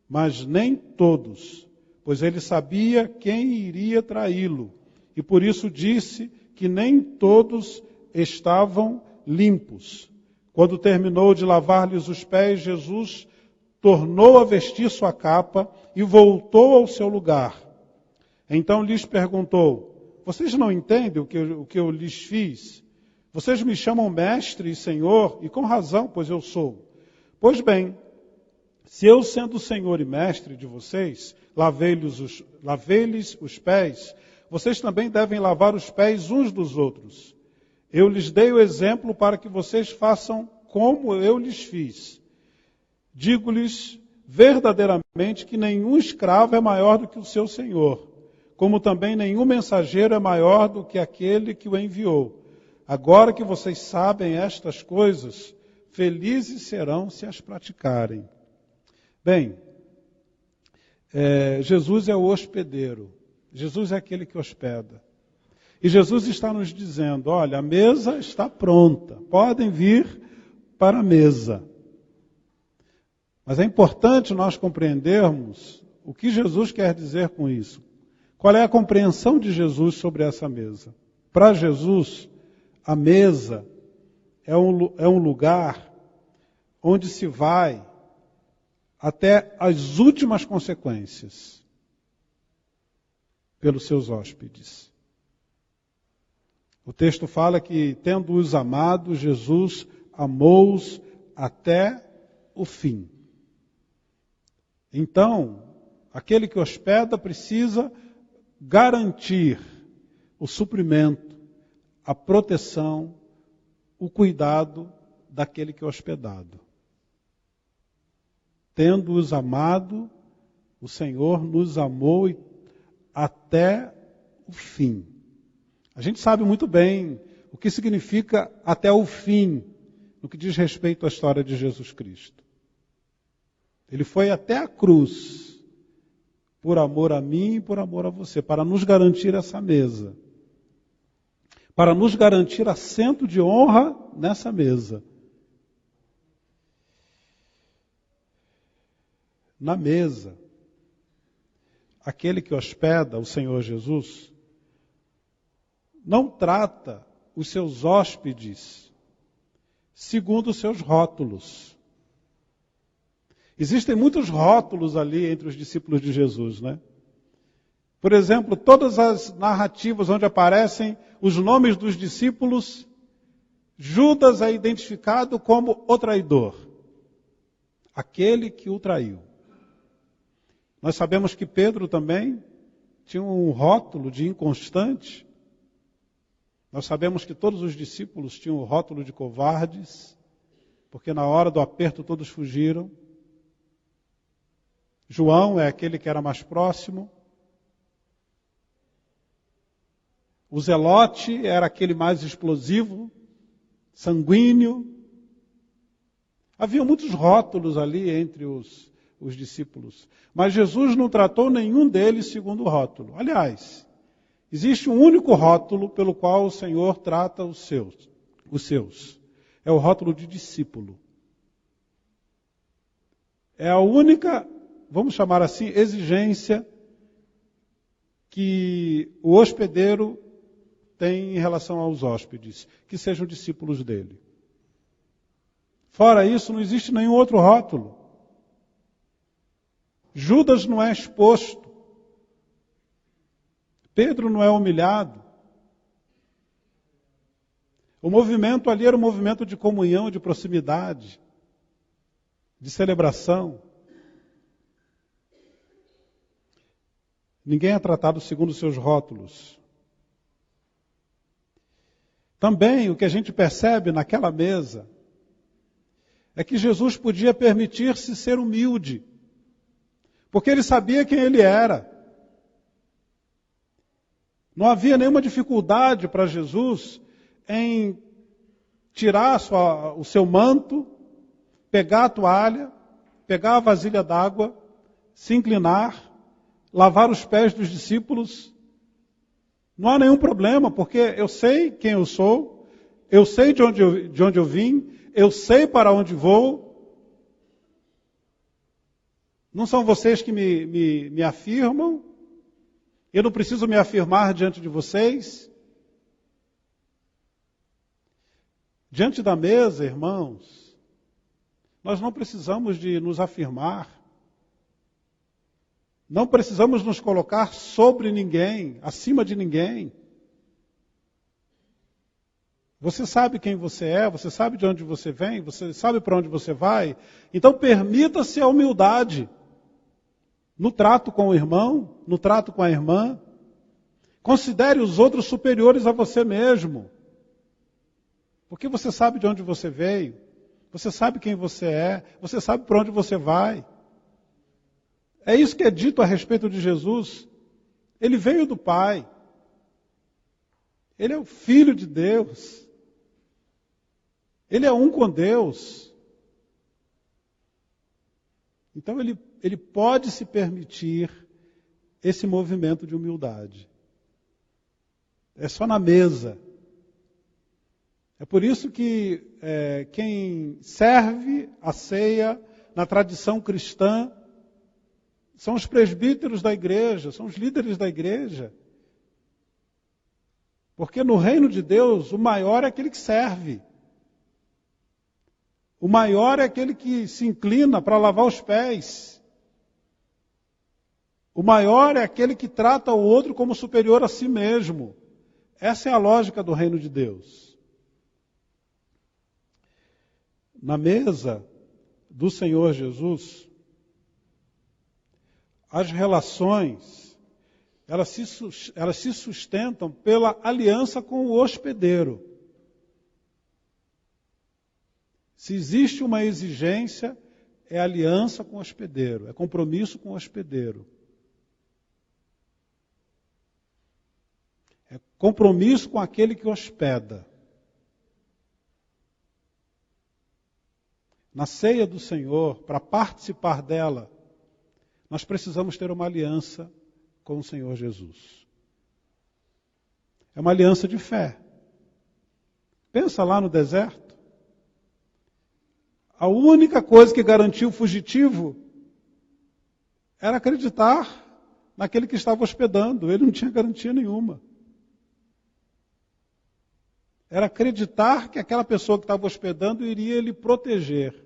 mas nem todos, pois ele sabia quem iria traí-lo, e por isso disse que nem todos estavam limpos. Quando terminou de lavar-lhes os pés, Jesus tornou a vestir sua capa e voltou ao seu lugar. Então lhes perguntou: vocês não entendem o que eu lhes fiz? Vocês me chamam mestre e senhor, e com razão, pois eu sou. Pois bem, se eu, sendo senhor e mestre de vocês, lavei-lhes os pés, vocês também devem lavar os pés uns dos outros. Eu lhes dei o exemplo para que vocês façam como eu lhes fiz. Digo-lhes verdadeiramente que nenhum escravo é maior do que o seu senhor, como também nenhum mensageiro é maior do que aquele que o enviou. Agora que vocês sabem estas coisas, felizes serão se as praticarem. Bem, Jesus é o hospedeiro. Jesus é aquele que hospeda. E Jesus está nos dizendo, olha, a mesa está pronta, podem vir para a mesa. Mas é importante nós compreendermos o que Jesus quer dizer com isso. Qual é a compreensão de Jesus sobre essa mesa? Para Jesus, a mesa é um lugar onde se vai até as últimas consequências pelos seus hóspedes. O texto fala que, tendo-os amado, Jesus amou-os até o fim. Então, aquele que hospeda precisa garantir o suprimento, a proteção, o cuidado daquele que é hospedado. Tendo-os amado, o Senhor nos amou até o fim. A gente sabe muito bem o que significa até o fim, no que diz respeito à história de Jesus Cristo. Ele foi até a cruz, por amor a mim e por amor a você, para nos garantir essa mesa. Para nos garantir assento de honra nessa mesa. Na mesa, aquele que hospeda, o Senhor Jesus, não trata os seus hóspedes segundo os seus rótulos. Existem muitos rótulos ali entre os discípulos de Jesus, né? Por exemplo, todas as narrativas onde aparecem os nomes dos discípulos, Judas é identificado como o traidor, aquele que o traiu. Nós sabemos que Pedro também tinha um rótulo de inconstante. Nós sabemos que todos os discípulos tinham o rótulo de covardes, porque na hora do aperto todos fugiram. João é aquele que era mais próximo. O Zelote era aquele mais explosivo, sanguíneo. Havia muitos rótulos ali entre os discípulos. Mas Jesus não tratou nenhum deles segundo o rótulo. Aliás, existe um único rótulo pelo qual o Senhor trata os seus. É o rótulo de discípulo. É a única, vamos chamar assim, exigência que o hospedeiro tem em relação aos hóspedes, que sejam discípulos dele. Fora isso, não existe nenhum outro rótulo. Judas não é exposto. Pedro não é humilhado. O movimento ali era um movimento de comunhão, de proximidade, de celebração. Ninguém é tratado segundo os seus rótulos. Também o que a gente percebe naquela mesa é que Jesus podia permitir-se ser humilde, porque ele sabia quem ele era. Não havia nenhuma dificuldade para Jesus em tirar o seu manto, pegar a toalha, pegar a vasilha d'água, se inclinar, lavar os pés dos discípulos. Não há nenhum problema, porque eu sei quem eu sou, eu sei de onde eu vim, eu sei para onde vou. Não são vocês que me afirmam, eu não preciso me afirmar diante de vocês. Diante da mesa, irmãos, nós não precisamos de nos afirmar. Não precisamos nos colocar sobre ninguém, acima de ninguém. Você sabe quem você é, você sabe de onde você vem, você sabe para onde você vai. Então permita-se a humildade no trato com o irmão, no trato com a irmã. Considere os outros superiores a você mesmo. Porque você sabe de onde você veio, você sabe quem você é, você sabe para onde você vai. É isso que é dito a respeito de Jesus. Ele veio do Pai. Ele é o Filho de Deus. Ele é um com Deus. Então ele pode se permitir esse movimento de humildade. É só na mesa. É por isso que quem serve a ceia na tradição cristã são os presbíteros da igreja, são os líderes da igreja. Porque no reino de Deus, o maior é aquele que serve. O maior é aquele que se inclina para lavar os pés. O maior é aquele que trata o outro como superior a si mesmo. Essa é a lógica do reino de Deus. Na mesa do Senhor Jesus, as relações, elas se sustentam pela aliança com o hospedeiro. Se existe uma exigência, é aliança com o hospedeiro, é compromisso com o hospedeiro. É compromisso com aquele que hospeda. Na ceia do Senhor, para participar dela, nós precisamos ter uma aliança com o Senhor Jesus. É uma aliança de fé. Pensa lá no deserto. A única coisa que garantia o fugitivo era acreditar naquele que estava hospedando. Ele não tinha garantia nenhuma. Era acreditar que aquela pessoa que estava hospedando iria lhe proteger.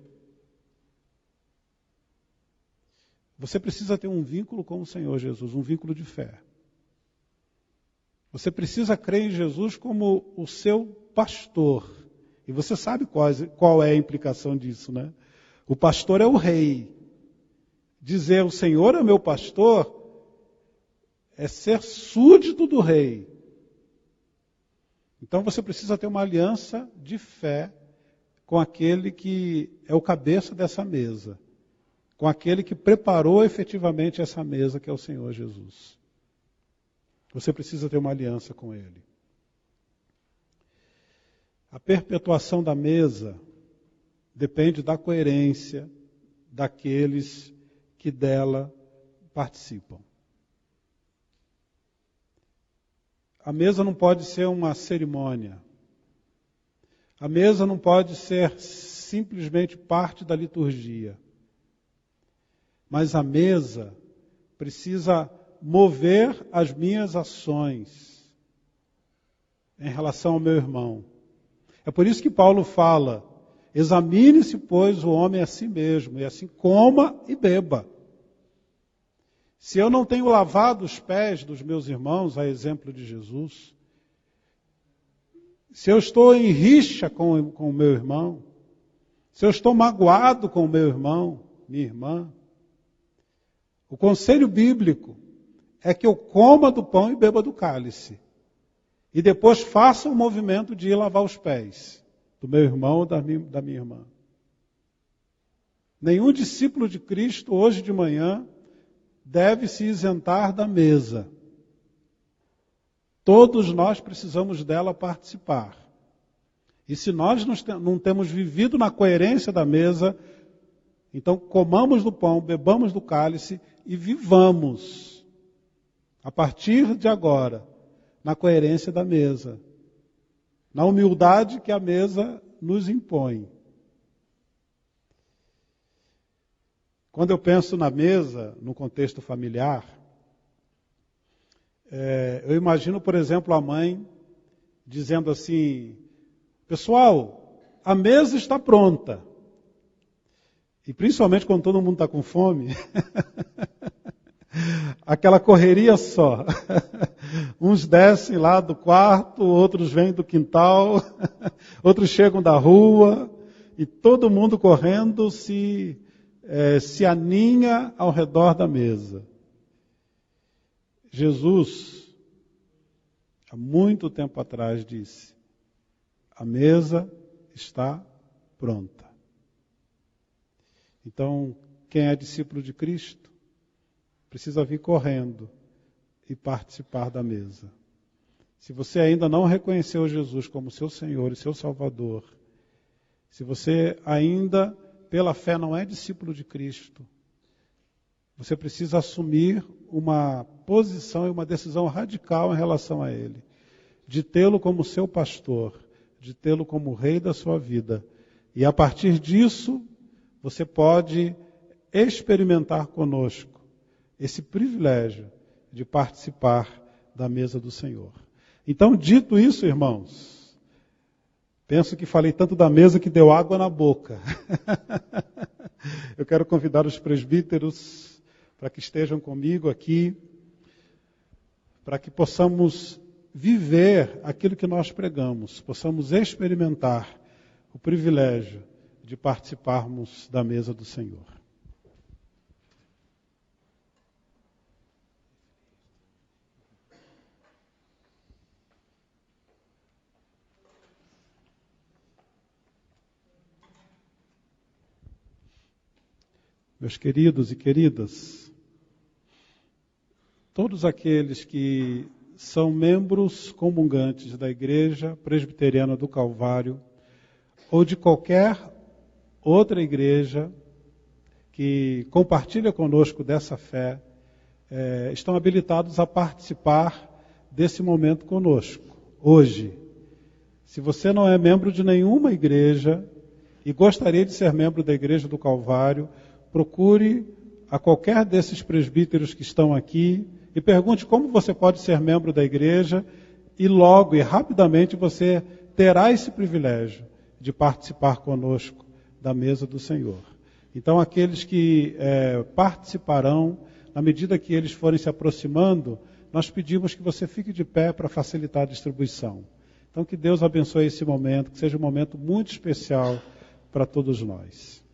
Você precisa ter um vínculo com o Senhor Jesus, um vínculo de fé. Você precisa crer em Jesus como o seu pastor. E você sabe qual é a implicação disso, né? O pastor é o rei. Dizer o Senhor é meu pastor é ser súdito do rei. Então você precisa ter uma aliança de fé com aquele que é o cabeça dessa mesa. Com aquele que preparou efetivamente essa mesa, que é o Senhor Jesus. Você precisa ter uma aliança com Ele. A perpetuação da mesa depende da coerência daqueles que dela participam. A mesa não pode ser uma cerimônia. A mesa não pode ser simplesmente parte da liturgia. Mas a mesa precisa mover as minhas ações em relação ao meu irmão. É por isso que Paulo fala, examine-se, pois, o homem a si mesmo, e assim coma e beba. Se eu não tenho lavado os pés dos meus irmãos, a exemplo de Jesus, se eu estou em rixa com o meu irmão, se eu estou magoado com o meu irmão, minha irmã, o conselho bíblico é que eu coma do pão e beba do cálice. E depois faça o movimento de ir lavar os pés do meu irmão ou da minha irmã. Nenhum discípulo de Cristo, hoje de manhã, deve se isentar da mesa. Todos nós precisamos dela participar. E se nós não temos vivido na coerência da mesa, então comamos do pão, bebamos do cálice e vivamos, a partir de agora, na coerência da mesa, na humildade que a mesa nos impõe. Quando eu penso na mesa, no contexto familiar, eu imagino, por exemplo, a mãe dizendo assim, pessoal, a mesa está pronta. E principalmente quando todo mundo está com fome, aquela correria só. Uns descem lá do quarto, outros vêm do quintal, outros chegam da rua, e todo mundo correndo se aninha ao redor da mesa. Jesus, há muito tempo atrás, disse: a mesa está pronta. Então, quem é discípulo de Cristo precisa vir correndo e participar da mesa. Se você ainda não reconheceu Jesus como seu Senhor e seu Salvador, se você ainda, pela fé, não é discípulo de Cristo, você precisa assumir uma posição e uma decisão radical em relação a Ele, de tê-lo como seu pastor, de tê-lo como rei da sua vida. E a partir disso, você pode experimentar conosco esse privilégio de participar da mesa do Senhor. Então, dito isso, irmãos, penso que falei tanto da mesa que deu água na boca. Eu quero convidar os presbíteros para que estejam comigo aqui, para que possamos viver aquilo que nós pregamos, possamos experimentar o privilégio de participarmos da mesa do Senhor. Meus queridos e queridas, todos aqueles que são membros comungantes da Igreja Presbiteriana do Calvário ou de qualquer outra igreja que compartilha conosco dessa fé, estão habilitados a participar desse momento conosco, hoje. Se você não é membro de nenhuma igreja e gostaria de ser membro da Igreja do Calvário, procure a qualquer desses presbíteros que estão aqui e pergunte como você pode ser membro da igreja, e logo e rapidamente você terá esse privilégio de participar conosco da mesa do Senhor. Então, aqueles que participarão, na medida que eles forem se aproximando, nós pedimos que você fique de pé para facilitar a distribuição. Então, que Deus abençoe esse momento, que seja um momento muito especial para todos nós.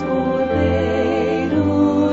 Cordeiro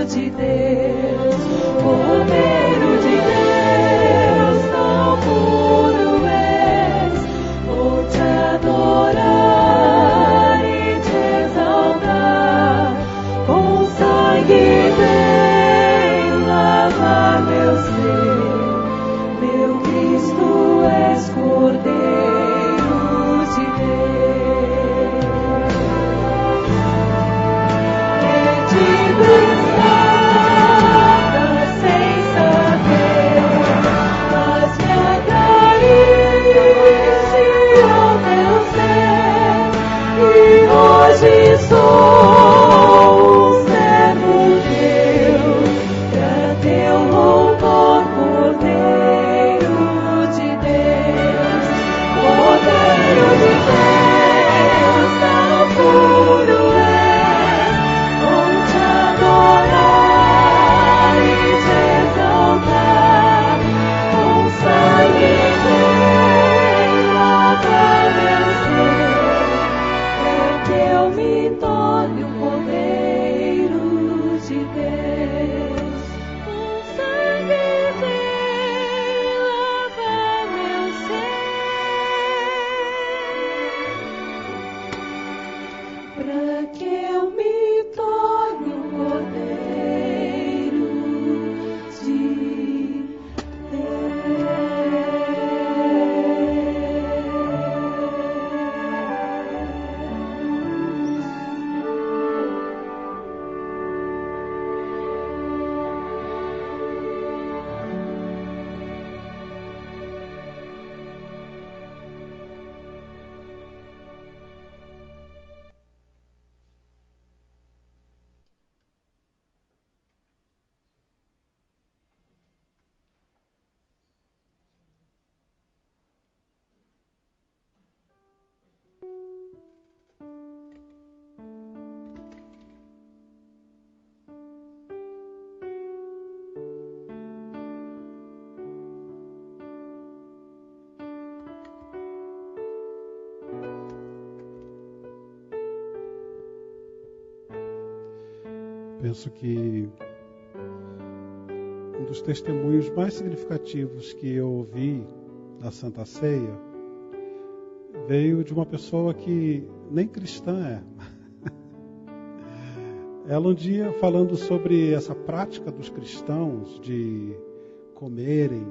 Penso que um dos testemunhos mais significativos que eu ouvi na Santa Ceia veio de uma pessoa que nem cristã é. Ela um dia, falando sobre essa prática dos cristãos de comerem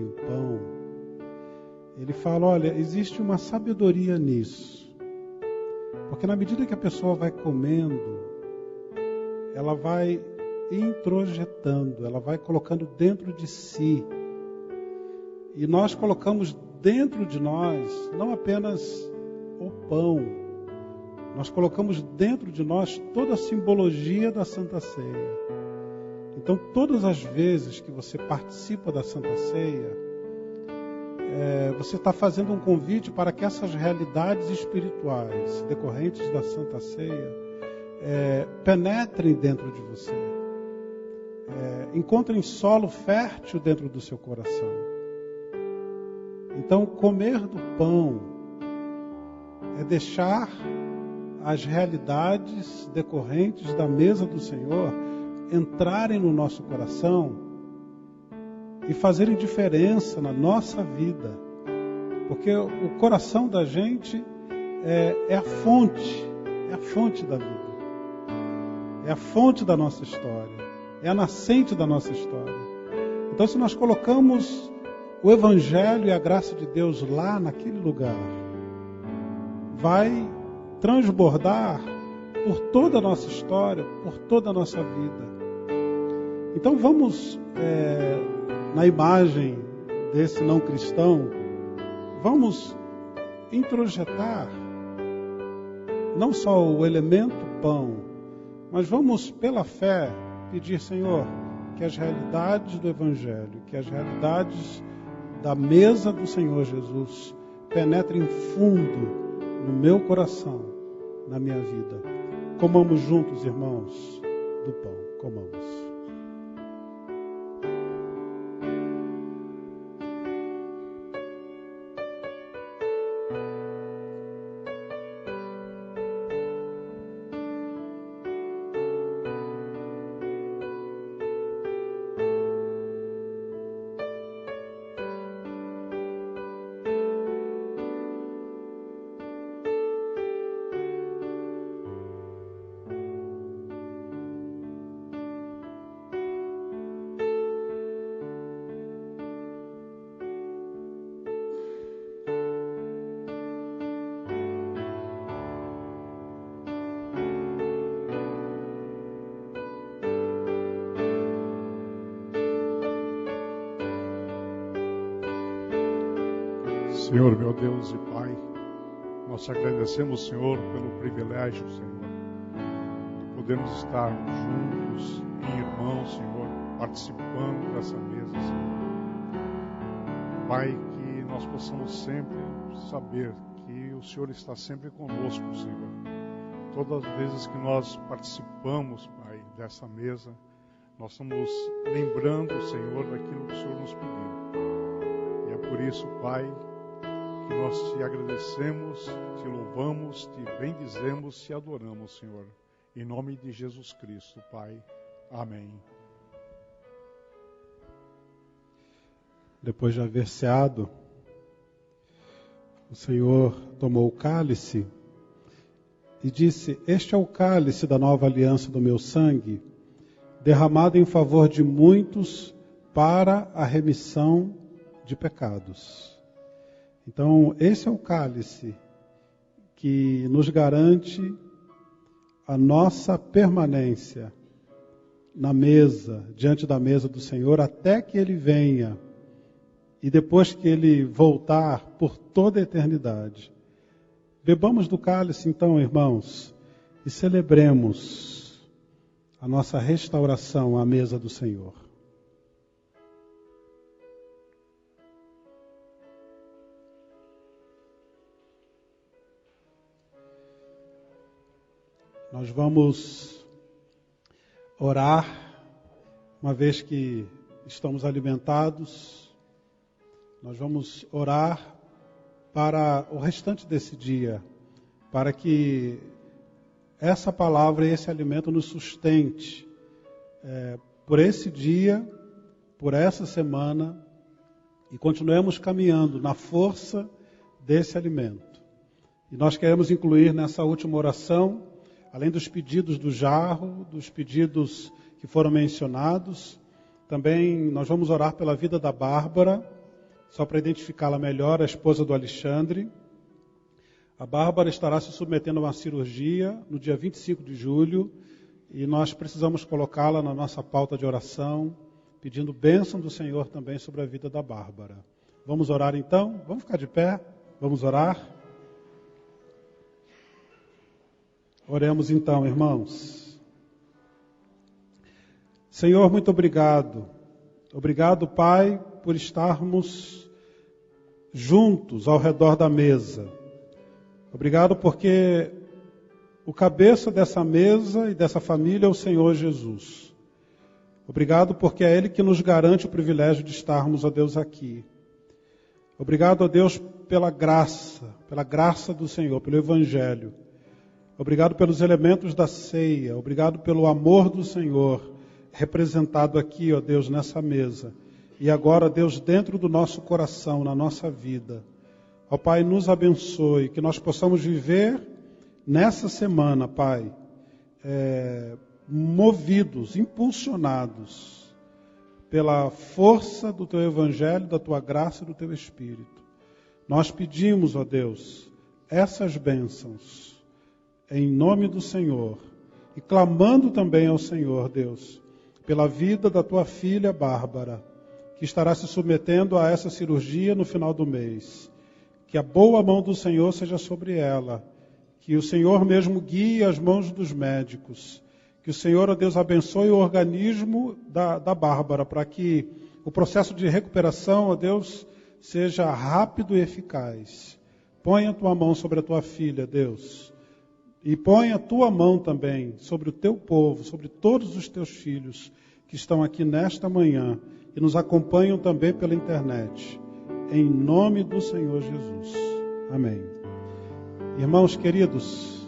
o pão, ele fala, olha, existe uma sabedoria nisso. Porque na medida que a pessoa vai comendo, ela vai introjetando, ela vai colocando dentro de si. E nós colocamos dentro de nós não apenas o pão, nós colocamos dentro de nós toda a simbologia da Santa Ceia. Então, todas as vezes que você participa da Santa Ceia, você está fazendo um convite para que essas realidades espirituais decorrentes da Santa Ceia penetrem dentro de você, encontrem solo fértil dentro do seu coração. Então, comer do pão é deixar as realidades decorrentes da mesa do Senhor entrarem no nosso coração e fazerem diferença na nossa vida, porque o coração da gente é a fonte da vida. É a fonte da nossa história. É a nascente da nossa história. Então, se nós colocamos o Evangelho e a graça de Deus lá naquele lugar, vai transbordar por toda a nossa história, por toda a nossa vida. Então, vamos, na imagem desse não cristão, vamos introjetar não só o elemento pão, mas vamos, pela fé, pedir, Senhor, que as realidades do Evangelho, que as realidades da mesa do Senhor Jesus penetrem fundo no meu coração, na minha vida. Comamos juntos, irmãos, do pão. Comamos. Senhor, meu Deus e Pai, Nós te agradecemos, Senhor, pelo privilégio, Senhor, de podermos estar juntos, em irmãos, Senhor, participando dessa mesa, Senhor. Pai, que nós possamos sempre saber que o Senhor está sempre conosco, Senhor. Todas as vezes que nós participamos, Pai, dessa mesa, nós estamos lembrando, Senhor, daquilo que o Senhor nos pediu. E é por isso, Pai, que nós te agradecemos, te louvamos, te bendizemos, te adoramos, Senhor. Em nome de Jesus Cristo, Pai. Amém. Depois de haver ceado, o Senhor tomou o cálice e disse: este é o cálice da nova aliança do meu sangue, derramado em favor de muitos para a remissão de pecados. Então, esse é o cálice que nos garante a nossa permanência na mesa, diante da mesa do Senhor, até que Ele venha. E depois que Ele voltar por toda a eternidade. Bebamos do cálice, então, irmãos, e celebremos a nossa restauração à mesa do Senhor. Nós vamos orar, uma vez que estamos alimentados. Nós vamos orar para o restante desse dia, para que essa palavra e esse alimento nos sustente por esse dia, por essa semana, e continuemos caminhando na força desse alimento. E nós queremos incluir nessa última oração, além dos pedidos do jarro, dos pedidos que foram mencionados, também nós vamos orar pela vida da Bárbara, só para identificá-la melhor, a esposa do Alexandre. A Bárbara estará se submetendo a uma cirurgia no dia 25 de julho e nós precisamos colocá-la na nossa pauta de oração, pedindo bênção do Senhor também sobre a vida da Bárbara. Vamos orar então? Vamos ficar de pé? Vamos orar? Oremos então, irmãos. Senhor, muito obrigado. Obrigado, Pai, por estarmos juntos ao redor da mesa. Obrigado porque o cabeça dessa mesa e dessa família é o Senhor Jesus. Obrigado porque é Ele que nos garante o privilégio de estarmos, ó Deus, aqui. Obrigado, ó Deus, pela graça do Senhor, pelo Evangelho. Obrigado pelos elementos da ceia. Obrigado pelo amor do Senhor representado aqui, ó Deus, nessa mesa. E agora, Deus, dentro do nosso coração, na nossa vida. Ó Pai, nos abençoe, que nós possamos viver nessa semana, Pai, movidos, impulsionados pela força do Teu Evangelho, da Tua graça e do Teu Espírito. Nós pedimos, ó Deus, essas bênçãos em nome do Senhor e clamando também ao Senhor, Deus, pela vida da Tua filha Bárbara, que estará se submetendo a essa cirurgia no final do mês. Que a boa mão do Senhor seja sobre ela. Que o Senhor mesmo guie as mãos dos médicos. Que o Senhor, ó Deus, abençoe o organismo da Bárbara, para que o processo de recuperação, ó Deus, seja rápido e eficaz. Põe a Tua mão sobre a Tua filha, Deus. E põe a Tua mão também sobre o Teu povo, sobre todos os Teus filhos que estão aqui nesta manhã e nos acompanham também pela internet. Em nome do Senhor Jesus. Amém. Irmãos queridos,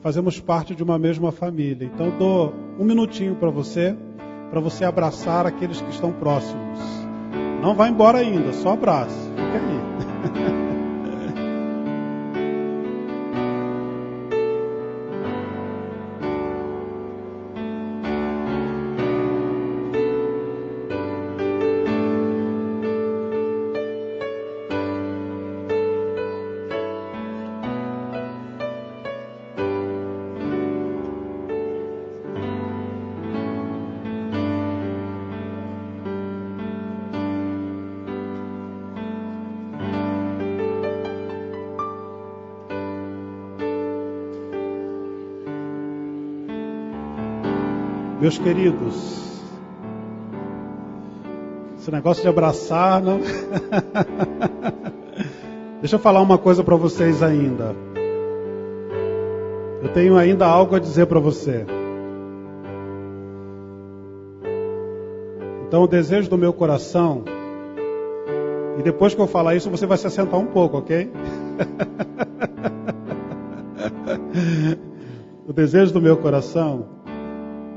fazemos parte de uma mesma família. Então dou um minutinho para você abraçar aqueles que estão próximos. Não vá embora ainda, só abraço. Fica aí. Meus queridos, esse negócio de abraçar, não... Deixa eu falar uma coisa para vocês ainda. Eu tenho ainda algo a dizer para você. Então, o desejo do meu coração, e depois que eu falar isso, você vai se assentar um pouco, ok? O desejo do meu coração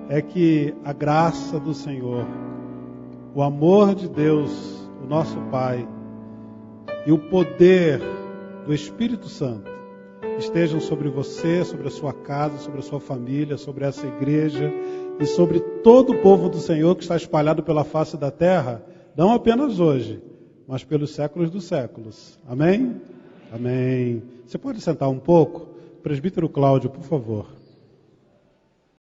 é que a graça do Senhor, o amor de Deus, o nosso Pai, e o poder do Espírito Santo estejam sobre você, sobre a sua casa, sobre a sua família, sobre essa igreja e sobre todo o povo do Senhor que está espalhado pela face da terra, não apenas hoje, mas pelos séculos dos séculos. Amém? Amém. Você pode sentar um pouco? Presbítero Cláudio, por favor.